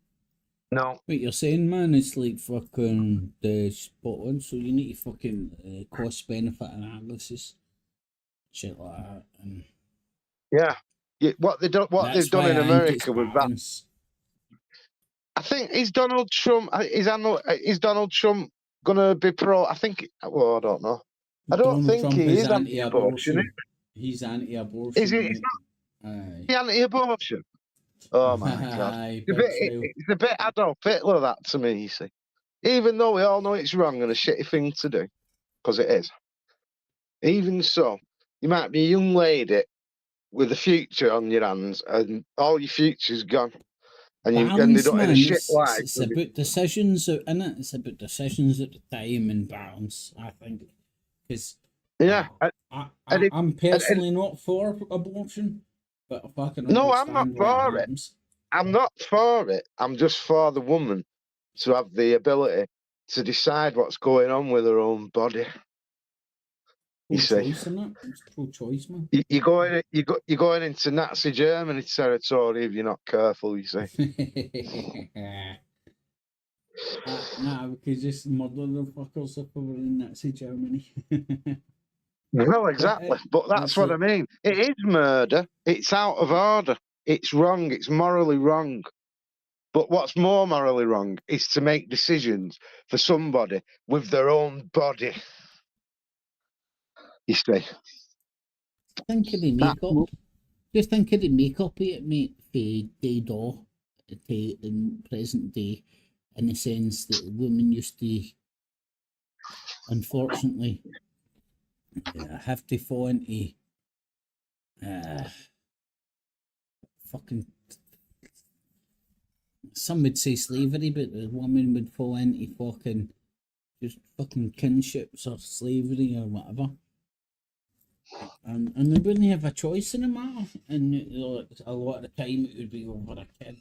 no, what you're saying, man, it's like fucking the spot on. So you need to fucking cost benefit analysis, shit like that. And yeah, what they've done in America with that. I think is Donald Trump gonna be pro? I think. Well, I don't know. I don't think Trump he is anti-abortion. He's anti-abortion. Is he? He anti-abortion. Oh my god! It's a bit Adolf Hitler that to me. You see, even though we all know it's wrong and a shitty thing to do, because it is. Even so, you might be a young lady with a future on your hands, and all your future's gone. And you ended up in a shit life. It's about decisions, isn't it? It's about decisions at the time and balance, I think. Because I'm personally not for abortion, but if I can I'm not for it. I'm not for it. I'm just for the woman to have the ability to decide what's going on with her own body. You see, it's pro-choice, man. You're going into Nazi Germany territory if you're not careful. You see. Nah, we could just murder the fuckers if we were in Nazi Germany. Well, exactly. But that's what I mean. It is murder. It's out of order. It's wrong. It's morally wrong. But what's more morally wrong is to make decisions for somebody with their own body. You see. Think of the makeup. Just think of the makeup of it, mate, for day in present day, in the sense that women used to, unfortunately, have to fall into fucking, some would say slavery, but the woman would fall into fucking just fucking kinships or slavery or whatever. And they wouldn't have a choice in the matter, and a lot of the time it would be over a kid.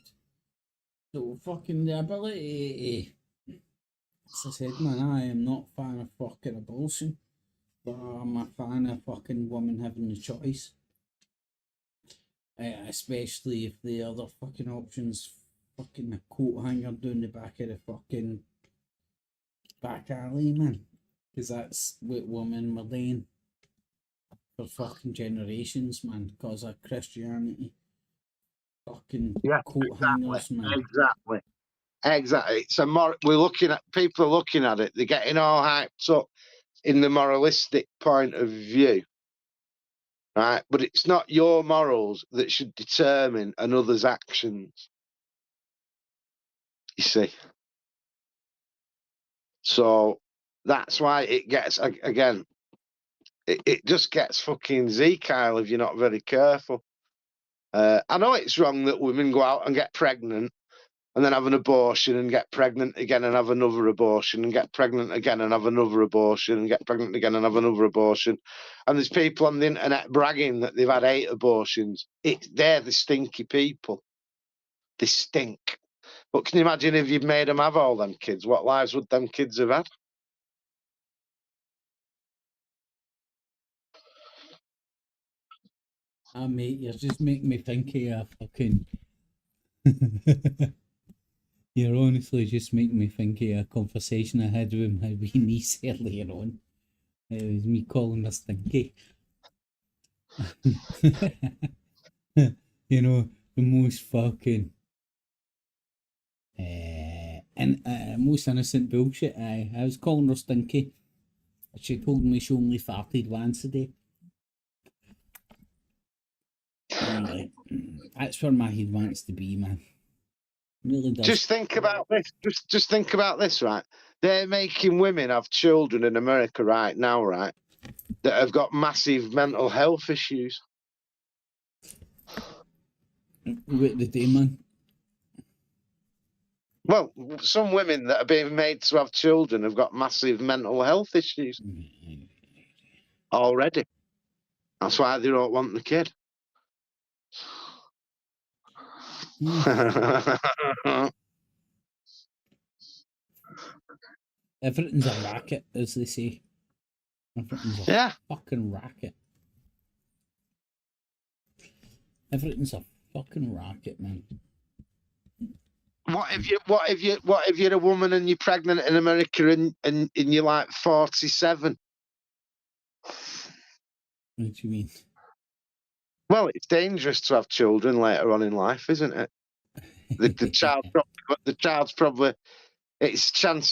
So fucking the ability, as I said, man, I am not a fan of fucking abortion, but I'm a fan of fucking women having the choice. Especially if the other fucking options, fucking a coat hanger down the back of the fucking back alley, man, because that's what women were doing for fucking generations, man, because of Christianity. Fucking coat hangers, man. Exactly. So people are looking at it. They're getting all hyped up in the moralistic point of view, right? But it's not your morals that should determine another's actions. You see. So that's why it gets, again, it just gets fucking Zeke-ile if you're not very careful. I know it's wrong that women go out and get pregnant and then have an abortion and get pregnant again and have another abortion and get pregnant again and have another abortion and get pregnant again and have another abortion. And there's people on the internet bragging that they've had 8 abortions. They're the stinky people. They stink. But can you imagine if you'd made them have all them kids? What lives would them kids have had? Mate, you're just making me think of a fucking... You're honestly just making me think of a conversation I had with my wee niece earlier on. It was me calling her stinky. You know, the most fucking... most innocent bullshit. I was calling her stinky. She told me she only farted once a day. Anyway, that's where my head wants to be, man. Really does. Just think about this. Just think about this, right? They're making women have children in America right now, right? That have got massive mental health issues. What the day, man? Well, some women that are being made to have children have got massive mental health issues already. That's why they don't want the kid. Everything's a racket, as they say. Everything's a fucking racket. Everything's a fucking racket, man. What if you're a woman and you're pregnant in America and you're like 47? What do you mean? Well, it's dangerous to have children later on in life, isn't it? The child's probably its chances